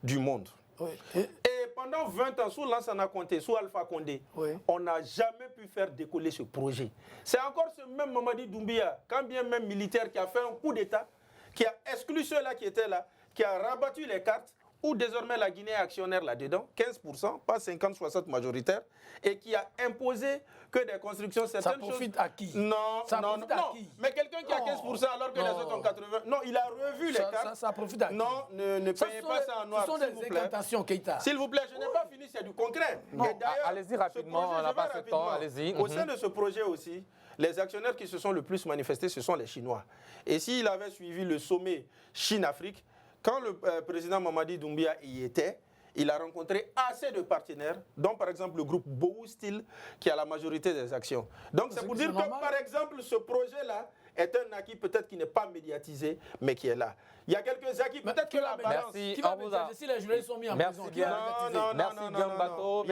du monde. Oui. Et pendant 20 ans, sous Lansana Conté, sous Alpha Condé, on n'a jamais pu faire décoller ce projet. C'est encore ce même Mamadi Doumbouya, quand bien même militaire, qui a fait un coup d'État, qui a exclu ceux-là qui étaient là, qui a rabattu les cartes, où désormais la Guinée est actionnaire là-dedans, 15%, pas 50-60 majoritaire, et qui a imposé que des constructions, certaines choses... Ça profite à qui? Non. Mais quelqu'un qui a 15% alors que les autres ont 80%. Non, il a revu les cartes. Ça profite à qui? Non, ne payez pas ça en noir, s'il vous plaît. Ce sont des incantations, Keïta. S'il vous plaît, je n'ai pas fini, c'est du concret. Allez-y rapidement, on n'a pas ce temps, allez-y. Au sein de ce projet aussi, les actionnaires qui se sont le plus manifestés, ce sont les Chinois. Et s'il avait suivi le sommet Chine-Afrique, quand le président Mamadi Doumbia y était, il a rencontré assez de partenaires, dont par exemple le groupe Bowu Steel, qui a la majorité des actions. Donc c'est pour dire que par exemple ce projet-là est un acquis peut-être qui n'est pas médiatisé, mais qui est là. Il y a quelques acquis, peut-être que la balance... Qui va médiatiser si les journalistes sont mis en prison? Merci Guillaume Bato,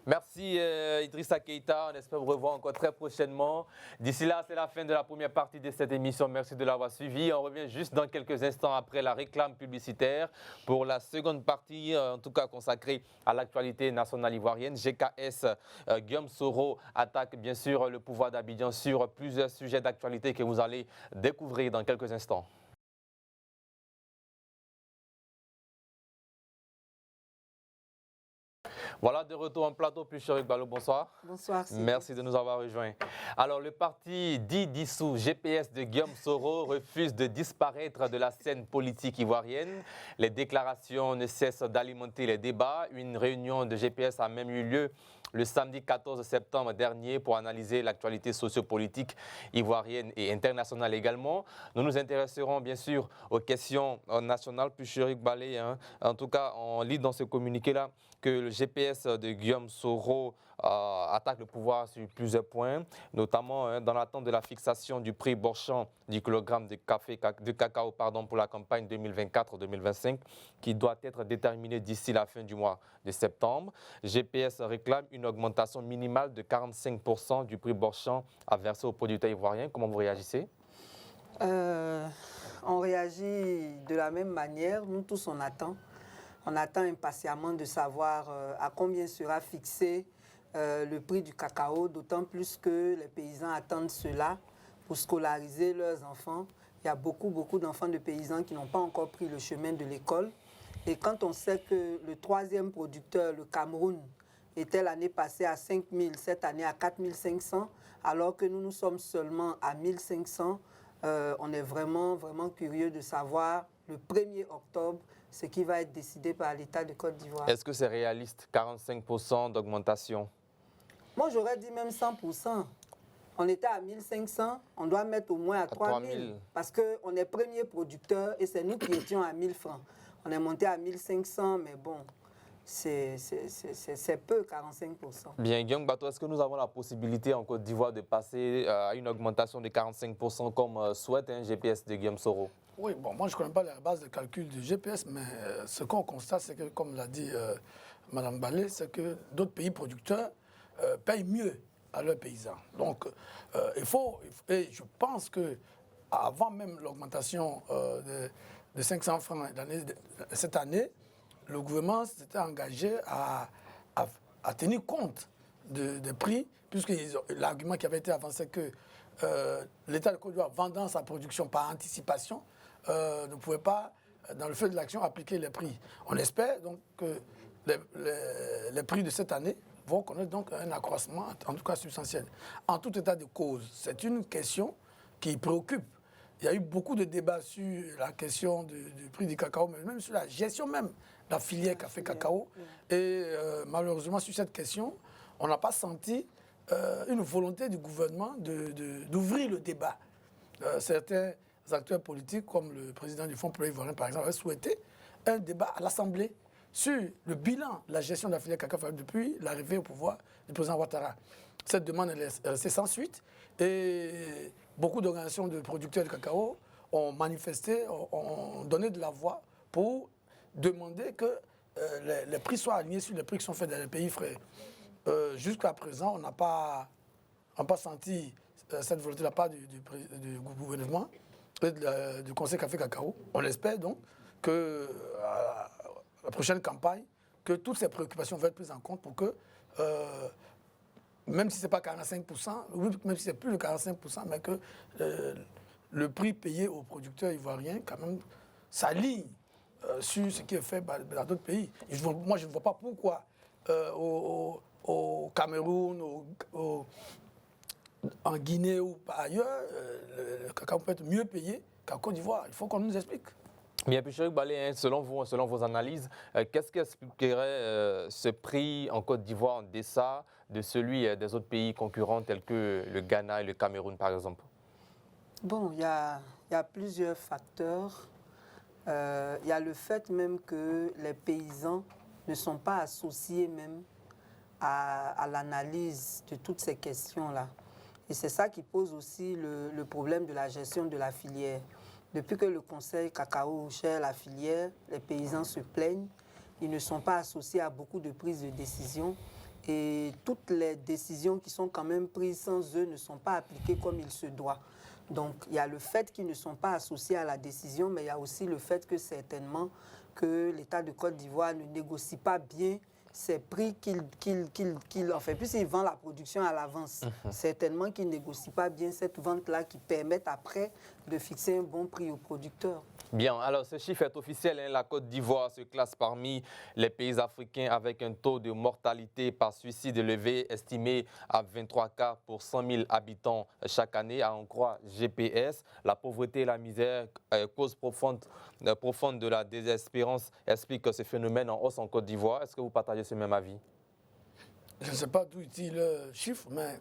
merci Idrissa Keïta, on espère vous revoir encore très prochainement. D'ici là, c'est la fin de la première partie de cette émission. Merci de l'avoir suivi. On revient juste dans quelques instants après la réclame publicitaire pour la seconde partie, en tout cas consacrée à l'actualité nationale ivoirienne. GKS, Guillaume Soro attaque bien sûr le pouvoir d'Abidjan sur plusieurs sujets d'actualité que vous allez découvrir dans quelques instants. Voilà, de retour en plateau, Pucherik Balo, bonsoir. Bonsoir. Merci de nous avoir rejoints. Alors, le parti dit dissous GPS de Guillaume Soro refuse de disparaître de la scène politique ivoirienne. Les déclarations ne cessent d'alimenter les débats. Une réunion de GPS a même eu lieu le samedi 14 septembre dernier pour analyser l'actualité sociopolitique ivoirienne et internationale également. Nous nous intéresserons bien sûr aux questions nationales. Pucherik Balé, en tout cas, on lit dans ce communiqué-là que le GPS de Guillaume Soro attaque le pouvoir sur plusieurs points, notamment dans l'attente de la fixation du prix Borchamp du kilogramme de cacao pour la campagne 2024-2025 qui doit être déterminée d'ici la fin du mois de septembre. GPS réclame une augmentation minimale de 45% du prix Borchamp à verser aux producteurs ivoiriens. Comment vous réagissez? On réagit de la même manière. Nous tous, on attend. On attend impatiemment de savoir à combien sera fixé le prix du cacao, d'autant plus que les paysans attendent cela pour scolariser leurs enfants. Il y a beaucoup d'enfants de paysans qui n'ont pas encore pris le chemin de l'école. Et quand on sait que le troisième producteur, le Cameroun, était l'année passée à 5 000, cette année à 4 500, alors que nous sommes seulement à 1 500, on est vraiment curieux de savoir le 1er octobre ce qui va être décidé par l'État de Côte d'Ivoire. Est-ce que c'est réaliste, 45% d'augmentation? Moi, j'aurais dit même 100%. On était à 1 500, on doit mettre au moins à 3 000 parce qu'on est premier producteur et c'est nous qui étions à 1 000 francs. On est monté à 1 500, mais bon, c'est peu, 45%. Bien, Guillaume Bato, est-ce que nous avons la possibilité en Côte d'Ivoire de passer à une augmentation de 45% comme souhaite un GPS de Guillaume Soro? Oui, bon, moi je ne connais pas la base de calcul du GPS, mais ce qu'on constate, c'est que, comme l'a dit Mme Balé, c'est que d'autres pays producteurs payent mieux à leurs paysans. Donc, et je pense que avant même l'augmentation de 500 francs cette année, le gouvernement s'était engagé à tenir compte des prix, puisque l'argument qui avait été avancé que l'État de Côte d'Ivoire, vendant sa production par anticipation, ne pouvait pas, dans le feu de l'action, appliquer les prix. On espère donc que les prix de cette année vont connaître donc un accroissement, en tout cas substantiel. En tout état de cause, c'est une question qui préoccupe. Il y a eu beaucoup de débats sur la question du prix du cacao, mais même sur la gestion même de la filière café-cacao. Et malheureusement, sur cette question, on n'a pas senti une volonté du gouvernement d'ouvrir le débat. Certains acteurs politiques, comme le président du Fonds pluriel ivoirien, par exemple, avaient souhaité un débat à l'Assemblée sur le bilan de la gestion de la filière cacao depuis l'arrivée au pouvoir du président Ouattara. Cette demande est restée sans suite et beaucoup d'organisations de producteurs de cacao ont manifesté, ont donné de la voix pour demander que les prix soient alignés sur les prix qui sont faits dans les pays frères. Jusqu'à présent, on n'a pas senti cette volonté de la part du gouvernement et du Conseil Café-Cacao. On espère donc que la prochaine campagne, que toutes ces préoccupations vont être prises en compte pour que, même si ce n'est pas 45%, même si c'est plus de 45%, mais que le prix payé aux producteurs ivoiriens, quand même, s'aligne sur ce qui est fait dans d'autres pays. Moi, je ne vois pas pourquoi au Cameroun, en Guinée ou par ailleurs, le cacao peut être mieux payé qu'en Côte d'Ivoire. Il faut qu'on nous explique. Bien, Pucherik Balé, selon vos analyses, qu'est-ce qui expliquerait ce prix en Côte d'Ivoire en deçà de celui des autres pays concurrents tels que le Ghana et le Cameroun, par exemple? Bon, il y a plusieurs facteurs. Il y a le fait même que les paysans ne sont pas associés même à l'analyse de toutes ces questions-là. Et c'est ça qui pose aussi le problème de la gestion de la filière. Depuis que le Conseil cacao gère la filière, les paysans se plaignent. Ils ne sont pas associés à beaucoup de prises de décision. Et toutes les décisions qui sont quand même prises sans eux ne sont pas appliquées comme il se doit. Donc, il y a le fait qu'ils ne sont pas associés à la décision, mais il y a aussi le fait que certainement que l'État de Côte d'Ivoire ne négocie pas bien ces prix enfin, puisqu'il vend la production à l'avance, certainement qu'il ne négocie pas bien cette vente-là qui permet après de fixer un bon prix aux producteurs. Bien, alors ce chiffre est officiel, hein. La Côte d'Ivoire se classe parmi les pays africains avec un taux de mortalité par suicide élevé estimé à 23 cas pour 100 000 habitants chaque année, à en croire GPS. La pauvreté et la misère, cause profonde de la désespérance, expliquent ce phénomène en hausse en Côte d'Ivoire. Est-ce que vous partagez ce même avis? Je ne sais pas d'où il le chiffre, mais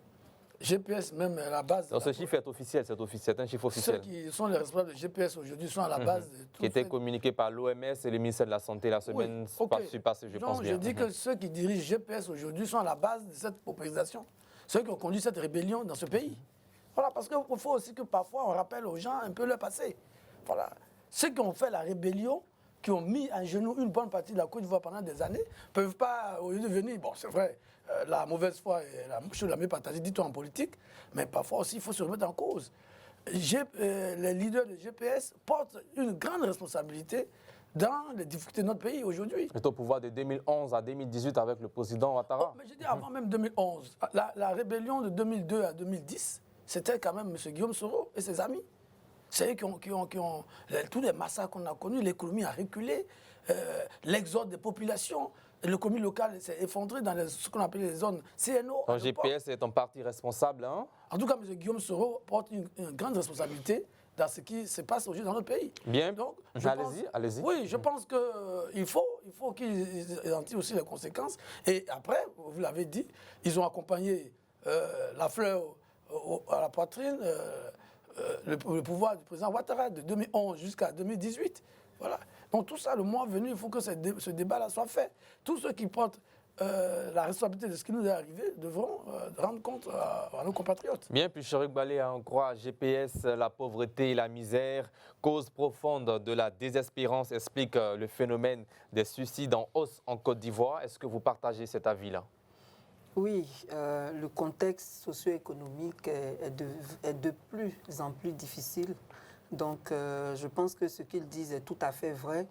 GPS même à la base... Non, ce chiffre est officiel, c'est un chiffre officiel. Ceux qui sont les responsables de GPS aujourd'hui sont à la base de tout. Qui était communiqué par l'OMS et le ministère de la Santé la semaine passée, je pense bien. Je dis que ceux qui dirigent GPS aujourd'hui sont à la base de cette paupérisation. Ceux qui ont conduit cette rébellion dans ce pays. Voilà, parce qu'il faut aussi que parfois on rappelle aux gens un peu leur passé. Voilà. Ceux qui ont fait la rébellion, qui ont mis à genoux une bonne partie de la Côte d'Ivoire pendant des années, ne peuvent pas, au lieu de venir, bon c'est vrai, la mauvaise foi est la chose la mieux partagée, dit-on en politique, mais parfois aussi il faut se remettre en cause. Les leaders de GPS portent une grande responsabilité dans les difficultés de notre pays aujourd'hui. C'est au pouvoir de 2011 à 2018 avec le président Ouattara. Oh, mais je dis avant même 2011, la rébellion de 2002 à 2010, c'était quand même M. Guillaume Soro et ses amis. C'est eux qui ont tous les massacres qu'on a connus, l'économie a reculé, l'exode des populations, l'économie locale s'est effondrée dans ce qu'on appelle les zones CNO. Donc GPS est un parti responsable, hein? En tout cas, M. Guillaume Soro porte une grande responsabilité dans ce qui se passe aujourd'hui dans notre pays. Bien, donc allez-y. Oui, je pense qu'il faut qu'ils identifient aussi les conséquences. Et après, vous l'avez dit, ils ont accompagné la fleur à la poitrine, le pouvoir du président Ouattara de 2011 jusqu'à 2018. Voilà. Donc tout ça, le mois venu, il faut que ce débat-là soit fait. Tous ceux qui portent la responsabilité de ce qui nous est arrivé devront rendre compte à nos compatriotes. Bien, puis Chéric Balé a en croit GPS, la pauvreté et la misère, cause profonde de la désespérance, explique le phénomène des suicides en hausse en Côte d'Ivoire. Est-ce que vous partagez cet avis-là? Oui, le contexte socio-économique est de plus en plus difficile. Donc, je pense que ce qu'ils disent est tout à fait vrai.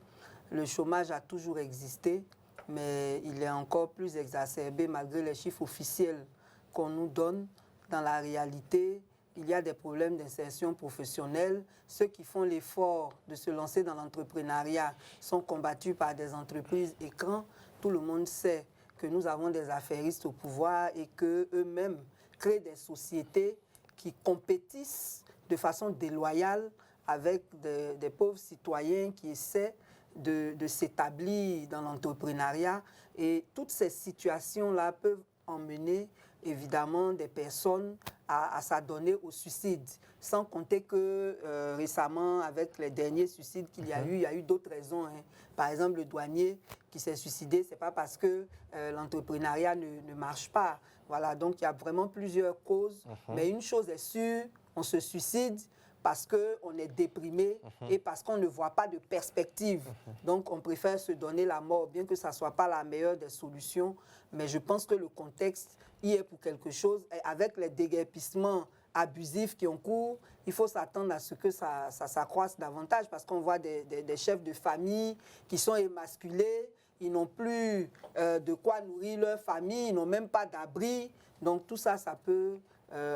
Le chômage a toujours existé, mais il est encore plus exacerbé malgré les chiffres officiels qu'on nous donne. Dans la réalité, il y a des problèmes d'insertion professionnelle. Ceux qui font l'effort de se lancer dans l'entrepreneuriat sont combattus par des entreprises écrans. Tout le monde sait que nous avons des affairistes au pouvoir et qu'eux-mêmes créent des sociétés qui compétissent de façon déloyale avec des pauvres citoyens qui essaient de s'établir dans l'entrepreneuriat. Et toutes ces situations-là peuvent emmener évidemment des personnes à s'adonner au suicide. Sans compter que récemment, avec les derniers suicides qu'il y a il y a eu d'autres raisons. Hein. Par exemple, le douanier qui s'est suicidé, ce n'est pas parce que l'entrepreneuriat ne marche pas. Voilà, donc il y a vraiment plusieurs causes. Mais une chose est sûre, on se suicide parce qu'on est déprimé et parce qu'on ne voit pas de perspective. Donc on préfère se donner la mort, bien que ça ne soit pas la meilleure des solutions. Mais je pense que le contexte y est pour quelque chose. Et avec les déguerpissements abusifs qui ont cours, il faut s'attendre à ce que ça s'accroisse davantage parce qu'on voit des chefs de famille qui sont émasculés, ils n'ont plus de quoi nourrir leur famille, ils n'ont même pas d'abri. Donc tout ça, ça peut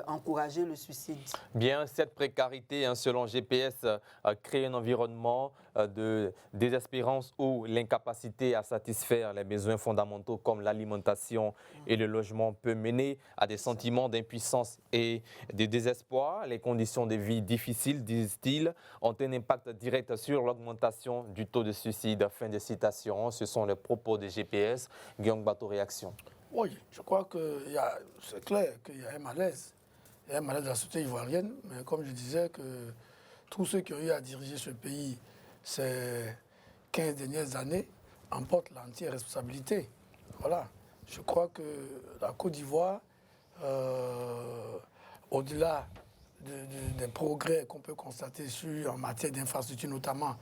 encourager le suicide. Bien, cette précarité, hein, selon GPS, crée un environnement de désespérance où l'incapacité à satisfaire les besoins fondamentaux comme l'alimentation et le logement peut mener à des sentiments d'impuissance et de désespoir. Les conditions de vie difficiles, disent-ils, ont un impact direct sur l'augmentation du taux de suicide. Fin de citation, ce sont les propos de GPS. Guillaume Bateau, réaction. Oui, je crois que c'est clair qu'il y a un malaise. Il y a un malaise de la société ivoirienne, mais comme je disais, que tous ceux qui ont eu à diriger ce pays ces 15 dernières années en porte l'entière responsabilité. Voilà. Je crois que la Côte d'Ivoire, au-delà des progrès qu'on peut constater en matière d'infrastructure notamment,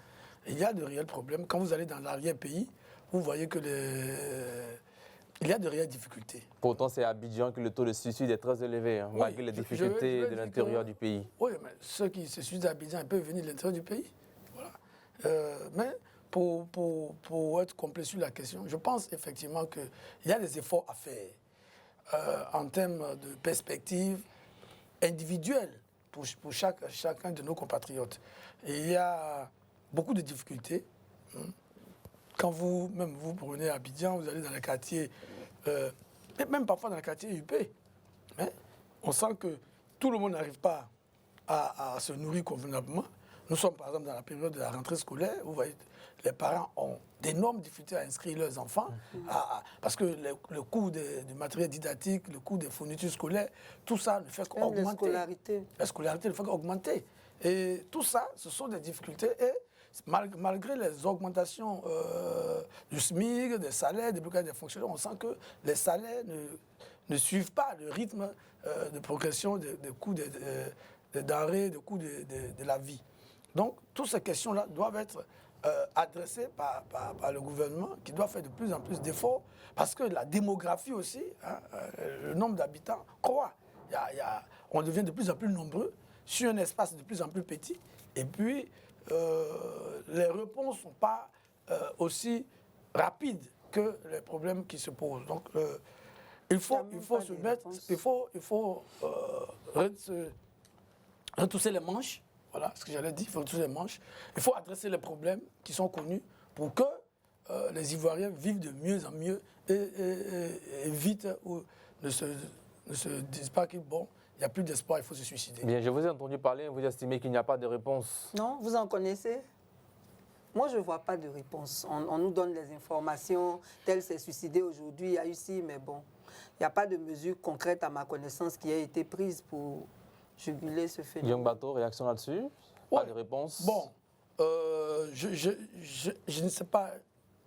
il y a de réels problèmes. Quand vous allez dans l'arrière-pays, vous voyez que il y a de réelles difficultés. Pourtant, c'est à Abidjan que le taux de suicide est très élevé, hein, Oui, malgré les difficultés de l'intérieur du pays. Oui, mais ceux qui se suicident à Abidjan, ils peuvent venir de l'intérieur du pays. Voilà. Mais pour être complet sur la question, je pense effectivement qu'il y a des efforts à faire en termes de perspective individuelle pour chacun de nos compatriotes. Et il y a beaucoup de difficultés. Quand vous prenez Abidjan, vous allez dans les quartiers, et même parfois dans les quartiers UP, hein, on sent que tout le monde n'arrive pas à se nourrir convenablement. Nous sommes par exemple dans la période de la rentrée scolaire, vous voyez, les parents ont d'énormes difficultés à inscrire leurs enfants, parce que le coût du matériel didactique, le coût des fournitures scolaires, tout ça ne fait qu'augmenter. La scolarité ne fait qu'augmenter. Et tout ça, ce sont des difficultés. Et malgré les augmentations du SMIC, des salaires, des blocages des fonctionnaires, on sent que les salaires ne suivent pas le rythme de progression des coûts des denrées, des coûts de la vie. Donc, toutes ces questions-là doivent être adressées par le gouvernement, qui doit faire de plus en plus d'efforts, parce que la démographie aussi, hein, le nombre d'habitants croît. On devient de plus en plus nombreux sur un espace de plus en plus petit, et puis les réponses ne sont pas aussi rapides que les problèmes qui se posent. Donc, il faut retrousser les manches. Voilà ce que j'allais dire, il faut retrousser les manches. Il faut adresser les problèmes qui sont connus pour que les Ivoiriens vivent de mieux en mieux et vite ou ne se disent pas qu'il n'y a plus d'espoir, il faut se suicider. Bien, je vous ai entendu parler, vous estimez qu'il n'y a pas de réponse. Non, vous en connaissez? Moi, je ne vois pas de réponse. On nous donne les informations, tel s'est suicidé aujourd'hui, il y a eu ci, mais bon, il n'y a pas de mesure concrète à ma connaissance qui a été prise pour juguler ce phénomène. Young Bato, réaction là-dessus? Pas de réponse? Bon, je ne sais pas,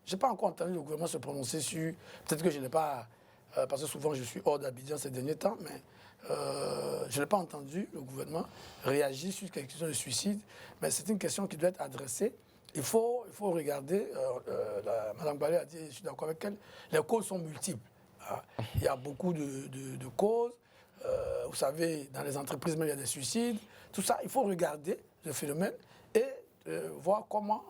je n'ai pas encore entendu le gouvernement se prononcer sur, peut-être que je n'ai pas, parce que souvent je suis hors d'Abidjan ces derniers temps, mais je n'ai pas entendu le gouvernement réagir sur quelque chose de suicide, mais c'est une question qui doit être adressée. Il faut regarder, Mme Balé a dit, je suis d'accord avec elle, les causes sont multiples. Hein. Il y a beaucoup de causes. Vous savez, dans les entreprises, même, il y a des suicides. Tout ça, il faut regarder le phénomène et voir comment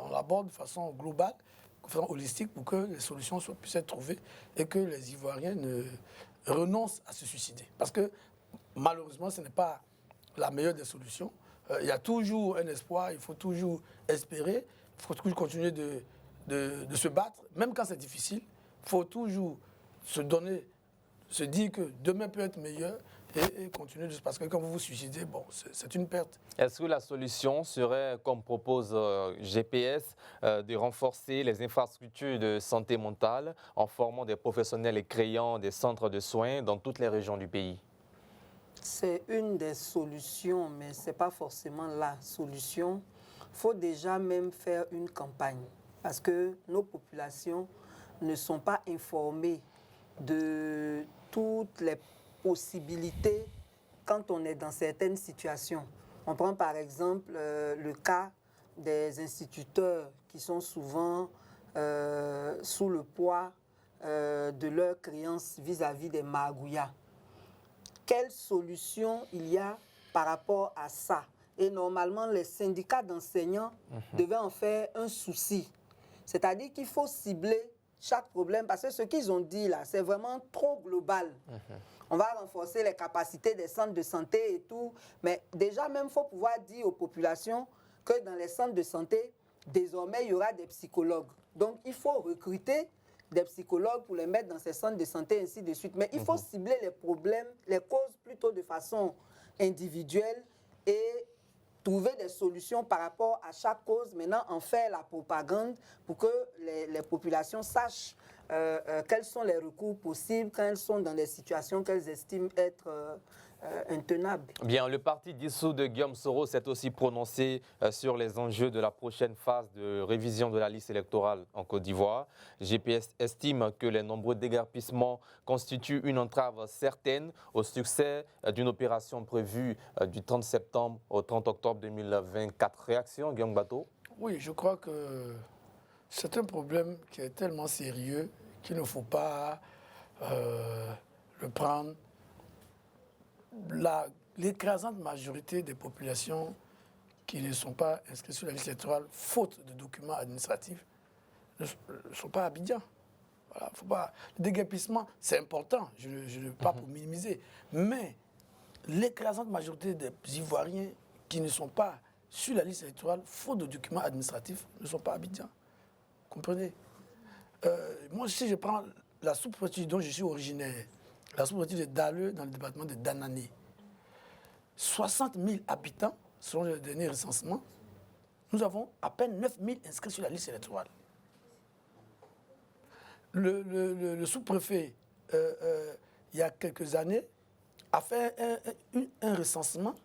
on l'aborde de façon globale, de façon holistique, pour que les solutions puissent être trouvées et que les Ivoiriens ne renoncent à se suicider. Parce que, malheureusement, ce n'est pas la meilleure des solutions. Il y a toujours un espoir, il faut toujours espérer, il faut toujours continuer de se battre, même quand c'est difficile. Il faut toujours se dire que demain peut être meilleur et continuer parce que quand vous vous suicidez, bon, c'est une perte. Est-ce que la solution serait, comme propose GPS, de renforcer les infrastructures de santé mentale en formant des professionnels et créant des centres de soins dans toutes les régions du pays? C'est une des solutions, mais ce n'est pas forcément la solution. Il faut déjà même faire une campagne parce que nos populations ne sont pas informées de toutes les possibilités quand on est dans certaines situations. On prend par exemple le cas des instituteurs qui sont souvent sous le poids de leurs créances vis-à-vis des maragouillas. Quelle solution il y a par rapport à ça? Et normalement, les syndicats d'enseignants devaient en faire un souci. C'est-à-dire qu'il faut cibler chaque problème, parce que ce qu'ils ont dit là, c'est vraiment trop global. On va renforcer les capacités des centres de santé et tout, mais déjà même, il faut pouvoir dire aux populations que dans les centres de santé, désormais, il y aura des psychologues. Donc, il faut recruter des psychologues pour les mettre dans ces centres de santé, ainsi de suite. Mais il faut cibler les problèmes, les causes plutôt de façon individuelle et trouver des solutions par rapport à chaque cause. Maintenant, en faire la propagande pour que les populations sachent quels sont les recours possibles quand elles sont dans des situations qu'elles estiment être intenable. Bien, le parti dissous de Guillaume Soro s'est aussi prononcé sur les enjeux de la prochaine phase de révision de la liste électorale en Côte d'Ivoire. GPS estime que les nombreux déguerpissements constituent une entrave certaine au succès d'une opération prévue du 30 septembre au 30 octobre 2024. Réaction, Guillaume Bateau? Oui, je crois que c'est un problème qui est tellement sérieux qu'il ne faut pas le prendre. L'écrasante majorité des populations qui ne sont pas inscrites sur la liste électorale, faute de documents administratifs, ne sont pas à Abidjan. Voilà, faut pas. Le déguerpissement, c'est important, je ne veux pas pour minimiser, mais l'écrasante majorité des Ivoiriens qui ne sont pas sur la liste électorale, faute de documents administratifs, ne sont pas à Abidjan. Vous comprenez? Moi, si je prends la sous-préfecture dont je suis originaire, la sous-préfecture de Daleux, dans le département de Danané, 60 000 habitants, selon le dernier recensement, nous avons à peine 9 000 inscrits sur la liste électorale. Le sous-préfet, il y a quelques années, a fait un recensement.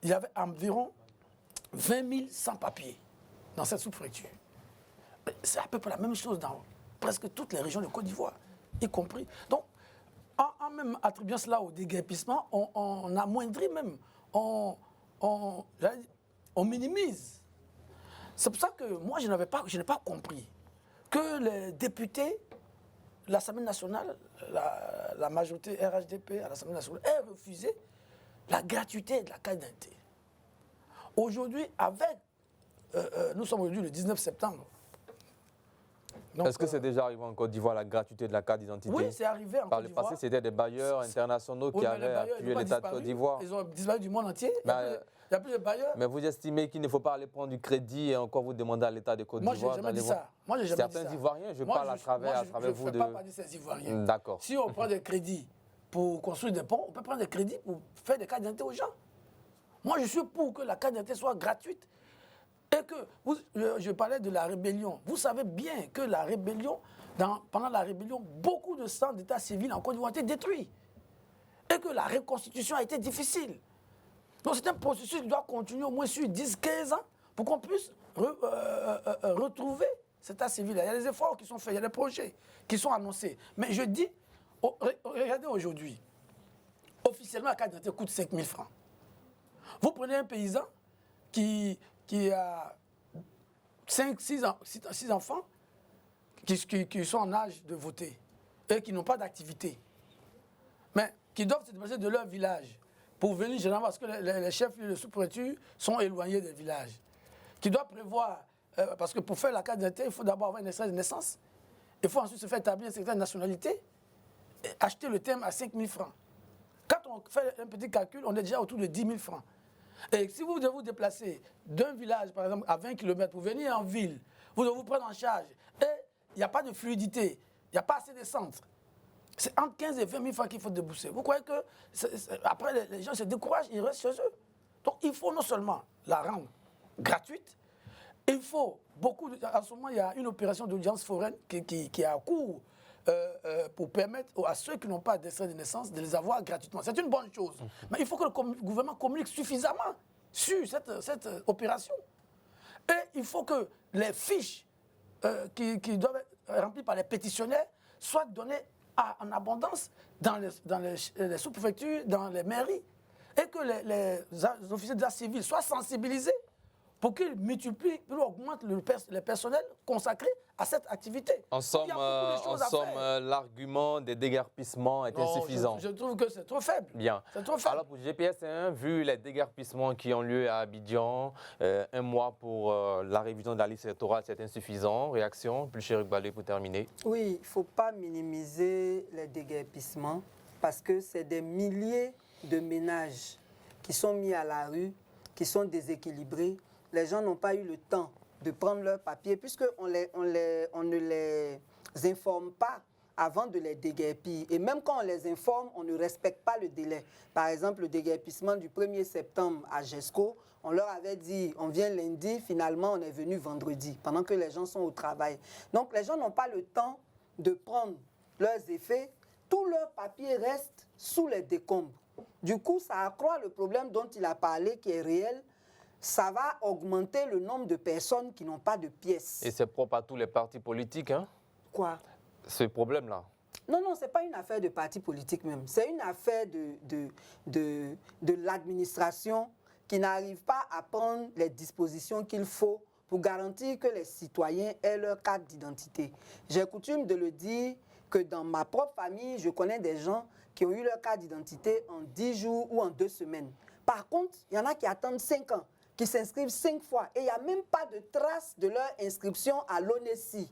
Il y avait environ 20 000 sans-papiers dans cette sous-préfecture. C'est à peu près la même chose dans presque toutes les régions de Côte d'Ivoire, y compris. Donc, en même attribuant cela au déguerpissement, on amoindrit même, on minimise. C'est pour ça que moi, je n'ai pas compris que les députés, l'Assemblée nationale, la majorité RHDP à l'Assemblée nationale, aient refusé la gratuité de la carte d'identité. Aujourd'hui, nous sommes aujourd'hui le 19 septembre. Est-ce que c'est déjà arrivé en Côte d'Ivoire, la gratuité de la carte d'identité? Oui, c'est arrivé en Par Côte le d'Ivoire. passé, c'était des bailleurs internationaux qui avaient appuyé l'État de Côte d'Ivoire. Ils ont disparu du monde entier. Il n'y a plus de bailleurs. Mais vous estimez qu'il ne faut pas aller prendre du crédit et encore vous demander à l'État de Côte d'Ivoire? Moi, je n'ai jamais dit ça. Moi, j'ai jamais dit ça. Certains Ivoiriens, je parle à travers vous. Je ne fais pas partie de ces Ivoiriens. D'accord. Si on prend des crédits pour construire des ponts, on peut prendre des crédits pour faire des cartes d'identité aux gens. Moi, je suis pour que la carte d'identité soit gratuite. Et que, je parlais de la rébellion. Vous savez bien que la rébellion, pendant la rébellion, beaucoup de centres d'état civil en Côte d'Ivoire ont été détruits. Et que la reconstitution a été difficile. Donc c'est un processus qui doit continuer au moins sur 10-15 ans pour qu'on puisse retrouver cet état civil. Il y a des efforts qui sont faits, il y a des projets qui sont annoncés. Mais je dis, regardez aujourd'hui, officiellement la carte d'identité coûte 5 000 francs. Vous prenez un paysan qui a 5-6 enfants qui sont en âge de voter et qui n'ont pas d'activité, mais qui doivent se déplacer de leur village pour venir généralement parce que les chefs de sous-préfecture sont éloignés des villages, qui doivent prévoir, parce que pour faire la carte d'identité, il faut d'abord avoir une extrait de naissance, il faut ensuite se faire établir une certaine nationalité, et acheter le terme à 5 000 francs. Quand on fait un petit calcul, on est déjà autour de 10 000 francs. Et si vous devez vous déplacer d'un village, par exemple, à 20 km pour venir en ville, vous devez vous prendre en charge. Et il n'y a pas de fluidité, il n'y a pas assez de centres. C'est entre 15 et 20 000 francs qu'il faut débourser. Vous croyez que après les gens se découragent, ils restent chez eux. Donc il faut non seulement la rendre gratuite, il faut beaucoup en ce moment, il y a une opération d'audience foraine qui est en cours pour permettre à ceux qui n'ont pas d'extrait de naissance de les avoir gratuitement. C'est une bonne chose. Mais il faut que le gouvernement communique suffisamment sur cette opération. Et il faut que les fiches qui doivent être remplies par les pétitionnaires soient données en abondance dans les sous-préfectures, dans les mairies. Et que les officiers d'état civil soient sensibilisés pour qu'ils multiplient, pour augmentent le personnel consacré à cette activité. En somme, l'argument des déguerpissements est insuffisant. Je trouve que c'est trop faible. Bien. C'est trop faible. Alors pour GPS1, vu les déguerpissements qui ont lieu à Abidjan, un mois pour la révision de la liste électorale, c'est insuffisant. Réaction, plus cher Balé pour terminer. Oui, il ne faut pas minimiser les déguerpissements parce que c'est des milliers de ménages qui sont mis à la rue, qui sont déséquilibrés. Les gens n'ont pas eu le temps de prendre leurs papiers puisqu'on ne les informe pas avant de les déguerpir. Et même quand on les informe, on ne respecte pas le délai. Par exemple, le déguerpissement du 1er septembre à GESCO, on leur avait dit, on vient lundi, finalement on est venu vendredi, pendant que les gens sont au travail. Donc les gens n'ont pas le temps de prendre leurs effets. Tous leurs papiers restent sous les décombres. Du coup, ça accroît le problème dont il a parlé, qui est réel. Ça va augmenter le nombre de personnes qui n'ont pas de pièces. Et c'est propre à tous les partis politiques, hein, Quoi? ce problème-là. Non, non, ce n'est pas une affaire de parti politique même. C'est une affaire de l'administration qui n'arrive pas à prendre les dispositions qu'il faut pour garantir que les citoyens aient leur carte d'identité. J'ai coutume de le dire que dans ma propre famille, je connais des gens qui ont eu leur carte d'identité en 10 jours ou en 2 semaines. Par contre, il y en a qui attendent 5 ans, qui s'inscrivent 5 fois et il n'y a même pas de trace de leur inscription à l'ONESI.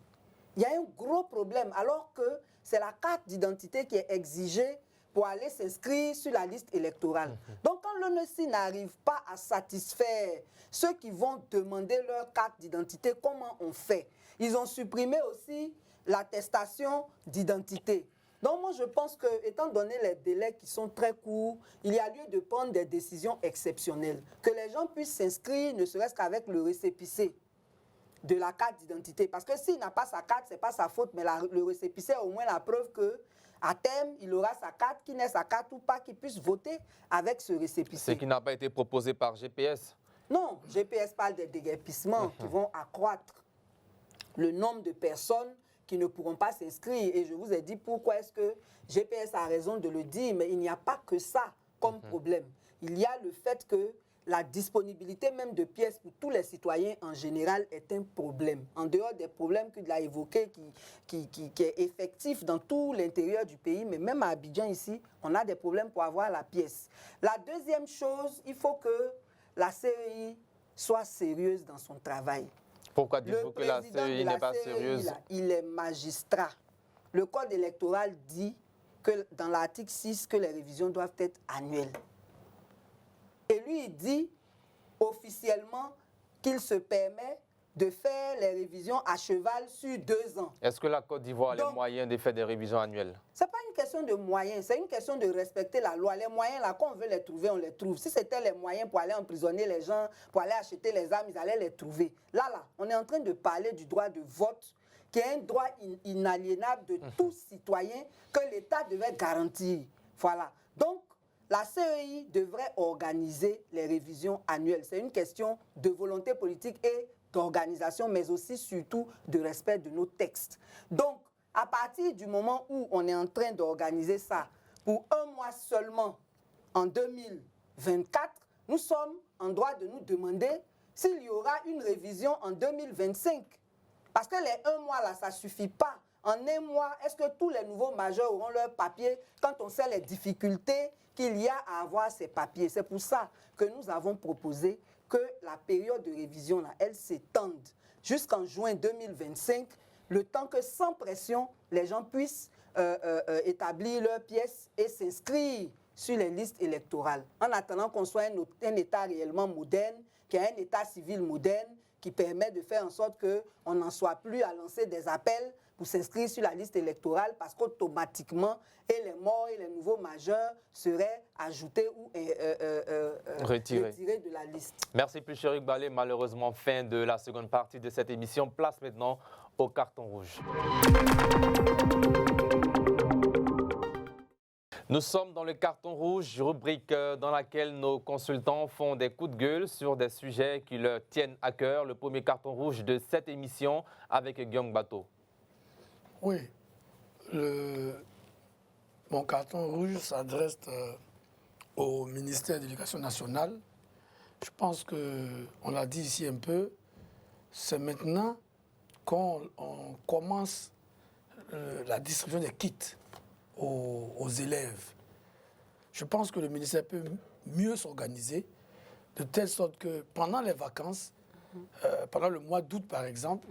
Il y a un gros problème alors que c'est la carte d'identité qui est exigée pour aller s'inscrire sur la liste électorale. Donc quand l'ONESI n'arrive pas à satisfaire ceux qui vont demander leur carte d'identité, comment on fait? Ils ont supprimé aussi l'attestation d'identité. Donc moi je pense que, étant donné les délais qui sont très courts, il y a lieu de prendre des décisions exceptionnelles. Que les gens puissent s'inscrire, ne serait-ce qu'avec le récépissé de la carte d'identité. Parce que s'il n'a pas sa carte, ce n'est pas sa faute, mais le récépissé a au moins la preuve qu'à terme, il aura sa carte, qu'il n'ait sa carte ou pas, qu'il puisse voter avec ce récépissé. Ce qui n'a pas été proposé par GPS. Non, GPS parle des déguerpissements qui vont accroître le nombre de personnes qui ne pourront pas s'inscrire. Et je vous ai dit pourquoi est-ce que GPS a raison de le dire, mais il n'y a pas que ça comme problème. Il y a le fait que la disponibilité même de pièces pour tous les citoyens en général est un problème. En dehors des problèmes qu'il a évoqués, qui est effectif dans tout l'intérieur du pays, mais même à Abidjan ici, on a des problèmes pour avoir la pièce. La deuxième chose, il faut que la CEI soit sérieuse dans son travail. Pourquoi dites-vous que la CEI n'est pas sérieuse? Il est magistrat. Le code électoral dit que dans l'article 6 que les révisions doivent être annuelles. Et lui, il dit officiellement qu'il se permet de faire les révisions à cheval sur 2 ans. Est-ce que la Côte d'Ivoire a les moyens de faire des révisions annuelles? Ce n'est pas une question de moyens, c'est une question de respecter la loi. Les moyens, là, quand on veut les trouver, on les trouve. Si c'était les moyens pour aller emprisonner les gens, pour aller acheter les armes, ils allaient les trouver. Là, on est en train de parler du droit de vote, qui est un droit inaliénable de tout citoyen que l'État devait garantir. Voilà. Donc, la CEI devrait organiser les révisions annuelles. C'est une question de volonté politique et d'organisation, mais aussi surtout de respect de nos textes. Donc, à partir du moment où on est en train d'organiser ça, pour 1 mois seulement, en 2024, nous sommes en droit de nous demander s'il y aura une révision en 2025. Parce que les 1 mois là, ça ne suffit pas. En 1 mois, est-ce que tous les nouveaux majeurs auront leur papier quand on sait les difficultés qu'il y a à avoir ces papiers? C'est pour ça que nous avons proposé que la période de révision, là, elle s'étende jusqu'en juin 2025, le temps que sans pression, les gens puissent établir leurs pièces et s'inscrire sur les listes électorales. En attendant qu'on soit un État réellement moderne, qui est un État civil moderne, qui permet de faire en sorte qu'on n'en soit plus à lancer des appels pour s'inscrire sur la liste électorale parce qu'automatiquement, les morts et les nouveaux majeurs seraient ajoutés ou retirés de la liste. Merci plus, Chéric Balé. Malheureusement, fin de la seconde partie de cette émission. Place maintenant au carton rouge. Nous sommes dans le carton rouge, rubrique dans laquelle nos consultants font des coups de gueule sur des sujets qui leur tiennent à cœur. Le premier carton rouge de cette émission avec Guillaume Bateau. Oui, mon carton rouge s'adresse au ministère de l'Éducation nationale. Je pense qu'on l'a dit ici un peu, c'est maintenant qu'on commence la distribution des kits aux élèves. Je pense que le ministère peut mieux s'organiser de telle sorte que pendant les vacances, pendant le mois d'août par exemple,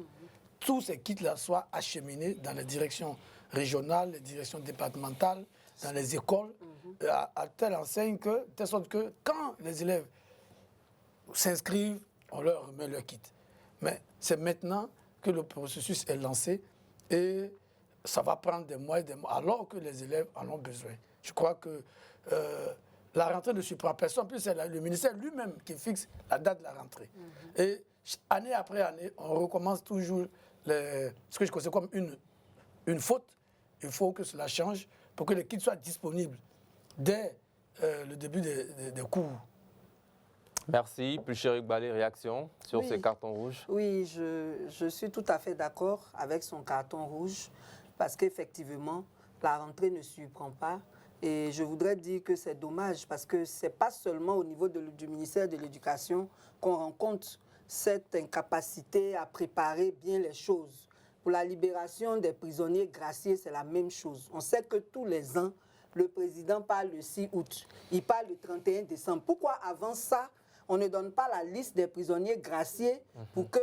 tous ces kits-là soient acheminés dans les directions régionales, les directions départementales, dans les écoles, à telle enseigne que, de telle sorte que quand les élèves s'inscrivent, on leur remet leur kit. Mais c'est maintenant que le processus est lancé et ça va prendre des mois et des mois, alors que les élèves en ont besoin. Je crois que la rentrée ne surprend personne, plus c'est le ministère lui-même qui fixe la date de la rentrée. Et année après année, on recommence toujours ce que je considère comme une faute. Il faut que cela change pour que les kits soient disponibles dès le début des cours. Merci. Pulchéric Balé, réaction sur Oui. ces cartons rouges? Oui, je suis tout à fait d'accord avec son carton rouge parce qu'effectivement, la rentrée ne surprend pas. Et je voudrais dire que c'est dommage parce que ce n'est pas seulement au niveau du ministère de l'Éducation qu'on rencontre cette incapacité à préparer bien les choses. Pour la libération des prisonniers graciés, c'est la même chose. On sait que tous les ans, le président parle le 6 août, il parle le 31 décembre. Pourquoi avant ça, on ne donne pas la liste des prisonniers graciés pour que,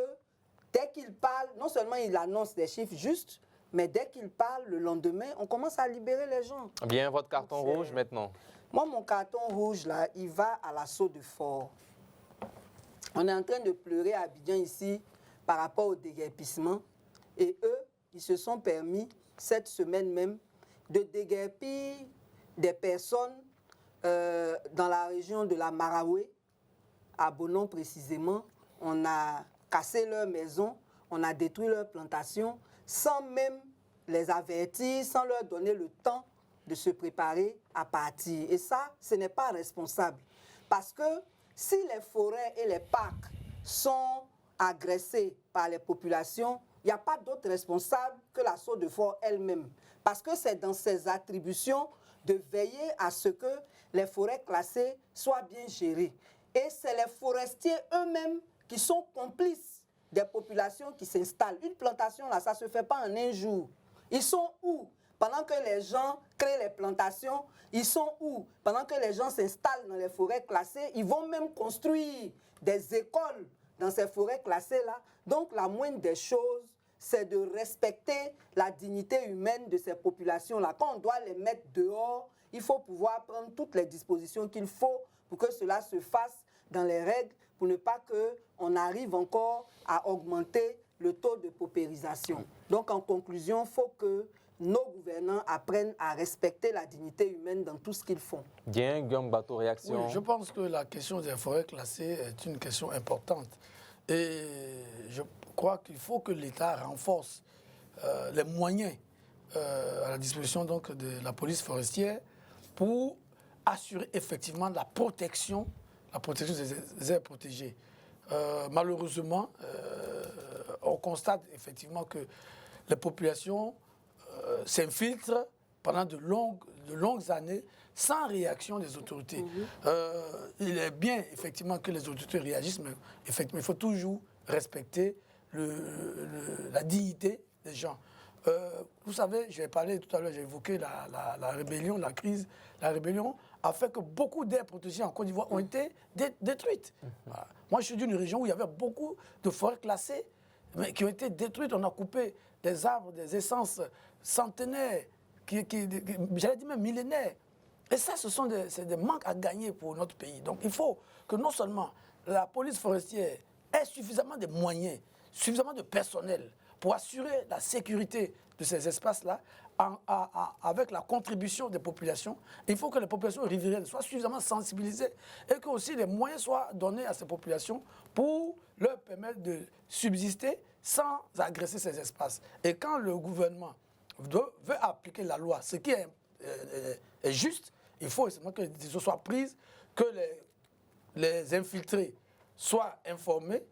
dès qu'il parle, non seulement il annonce des chiffres justes, mais dès qu'il parle, le lendemain, on commence à libérer les gens. Bien, votre carton Donc, rouge maintenant. Moi, mon carton rouge, là, il va à l'assaut de Fort. On est en train de pleurer à Abidjan ici par rapport au déguerpissement. Et eux, ils se sont permis, cette semaine même, de déguerpir des personnes dans la région de la Maraoué, à Bonon précisément. On a cassé leurs maisons, on a détruit leurs plantations, sans même les avertir, sans leur donner le temps de se préparer à partir. Et ça, ce n'est pas responsable. Parce que si les forêts et les parcs sont agressés par les populations, il n'y a pas d'autre responsable que l'assaut de Fort elle-même. Parce que c'est dans ses attributions de veiller à ce que les forêts classées soient bien gérées. Et c'est les forestiers eux-mêmes qui sont complices des populations qui s'installent. Une plantation, là, ça ne se fait pas en un jour. Ils sont où? Pendant que les gens créent les plantations, ils sont où? Pendant que les gens s'installent dans les forêts classées, ils vont même construire des écoles dans ces forêts classées-là. Donc, la moindre des choses, c'est de respecter la dignité humaine de ces populations-là. Quand on doit les mettre dehors, il faut pouvoir prendre toutes les dispositions qu'il faut pour que cela se fasse dans les règles, pour ne pas qu'on arrive encore à augmenter le taux de paupérisation. Donc, en conclusion, il faut que nos gouvernants apprennent à respecter la dignité humaine dans tout ce qu'ils font. Bien, Guillaume Bateau, réaction. Oui, je pense que la question des forêts classées est une question importante. Et je crois qu'il faut que l'État renforce les moyens à la disposition donc, de la police forestière pour assurer effectivement la protection des aires protégées. Malheureusement, on constate effectivement que les populations s'infiltrent pendant de longues années sans réaction des autorités. Il est bien effectivement que les autorités réagissent, mais effectivement, il faut toujours respecter la dignité des gens. Vous savez, j'ai parlé tout à l'heure, j'ai évoqué la rébellion, la crise. La rébellion a fait que beaucoup d'aires protégées en Côte d'Ivoire ont été détruites. Voilà. Moi, je suis d'une région où il y avait beaucoup de forêts classées, mais qui ont été détruites. On a coupé des arbres, des essences centenaires, j'allais dire même millénaires. Et ça, c'est des manques à gagner pour notre pays. Donc, il faut que non seulement la police forestière ait suffisamment de moyens, suffisamment de personnel pour assurer la sécurité de ces espaces-là, avec la contribution des populations. Il faut que les populations riveraines soient suffisamment sensibilisées et que aussi les moyens soient donnés à ces populations pour leur permettre de subsister sans agresser ces espaces. Et quand le gouvernement veut appliquer la loi, ce qui est juste, il faut que des décisions soient prises, que les infiltrés soient informés,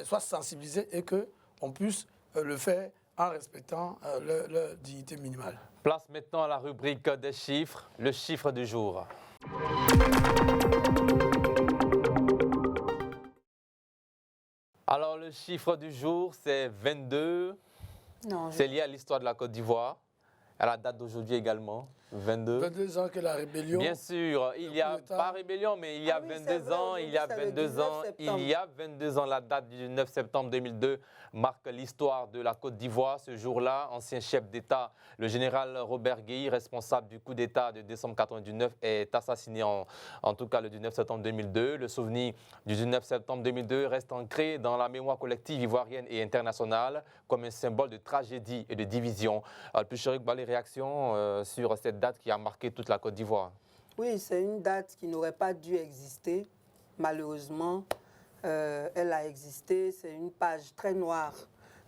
soient sensibilisés et qu'on puisse le faire en respectant leur dignité minimale. Place maintenant à la rubrique des chiffres, le chiffre du jour. Alors, le chiffre du jour, c'est 22. C'est lié à l'histoire de la Côte d'Ivoire, à la date d'aujourd'hui également, 22. 22 ans que la rébellion... Bien sûr, il y a pas rébellion, mais il y a 22 ans, il y a 22 ans, il y a 22 ans, la date du 9 septembre 2002 marque l'histoire de la Côte d'Ivoire. Ce jour-là, ancien chef d'État, le général Robert Guèye, responsable du coup d'État de décembre 1999, est assassiné en tout cas le 19 septembre 2002. Le souvenir du 19 septembre 2002 reste ancré dans la mémoire collective ivoirienne et internationale comme un symbole de tragédie et de division. Pulchéric Balé, réaction sur cette date qui a marqué toute la Côte d'Ivoire. Oui, c'est une date qui n'aurait pas dû exister. Malheureusement, elle a existé. C'est une page très noire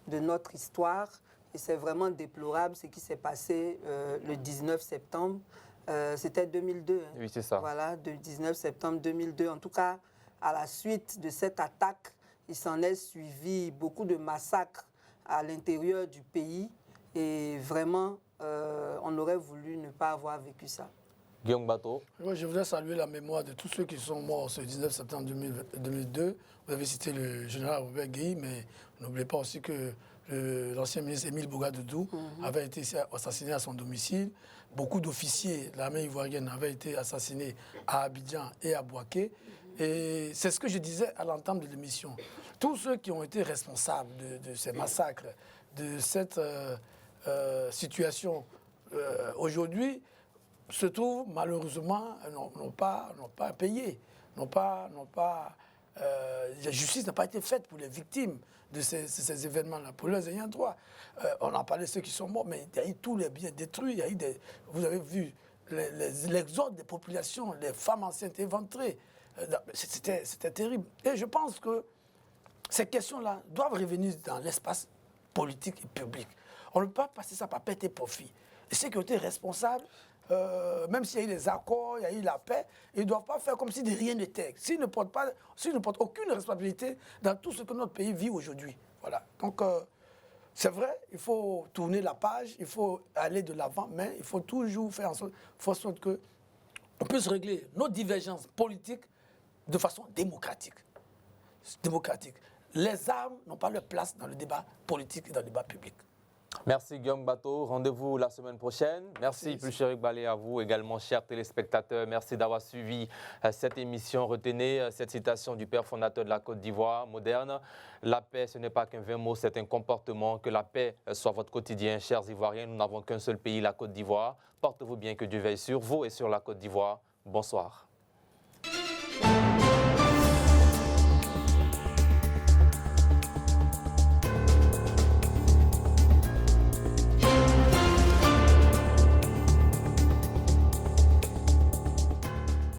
de notre histoire. Et c'est vraiment déplorable ce qui s'est passé le 19 septembre. C'était 2002. Hein. Oui, c'est ça. Voilà, de 19 septembre 2002. En tout cas, à la suite de cette attaque, il s'en est suivi beaucoup de massacres à l'intérieur du pays. Et vraiment, on aurait voulu ne pas avoir vécu ça. Guillaume Bateau. Oui, je voudrais saluer la mémoire de tous ceux qui sont morts ce 19 septembre 2002. Vous avez cité le général Robert Guy, mais n'oubliez pas aussi que l'ancien ministre Émile Bougadoudou avait été assassiné à son domicile. Beaucoup d'officiers de l'armée ivoirienne avaient été assassinés à Abidjan et à Bouaké. Et c'est ce que je disais à l'entame de l'émission. Tous ceux qui ont été responsables de ces massacres, de cette situation, aujourd'hui, se trouvent malheureusement, n'ont pas payé, la justice n'a pas été faite pour les victimes de ces événements-là, pour leurs ayants droit. On a parlé de ceux qui sont morts, mais il y a eu tous les biens détruits, il y a eu vous avez vu l'exode des populations, les femmes enceintes éventrées. C'était terrible. Et je pense que ces questions-là doivent revenir dans l'espace politique et public. On ne peut pas passer ça par perte et profit. Et ceux qui ont été responsables, même s'il y a eu des accords, il y a eu la paix, ils ne doivent pas faire comme si de rien n'était. S'ils ne portent aucune responsabilité dans tout ce que notre pays vit aujourd'hui. Voilà. Donc, c'est vrai, il faut tourner la page, il faut aller de l'avant, mais il faut toujours faire en sorte qu'on puisse régler nos divergences politiques de façon démocratique. Les armes n'ont pas leur place dans le débat politique et dans le débat public. Merci Guillaume Bateau. Rendez-vous la semaine prochaine. Merci Pulchérik Balé à vous également, chers téléspectateurs. Merci d'avoir suivi cette émission. Retenez cette citation du père fondateur de la Côte d'Ivoire moderne. La paix, ce n'est pas qu'un vain mot, c'est un comportement. Que la paix soit votre quotidien, chers Ivoiriens. Nous n'avons qu'un seul pays, la Côte d'Ivoire. Portez-vous bien, que Dieu veille sur vous et sur la Côte d'Ivoire. Bonsoir.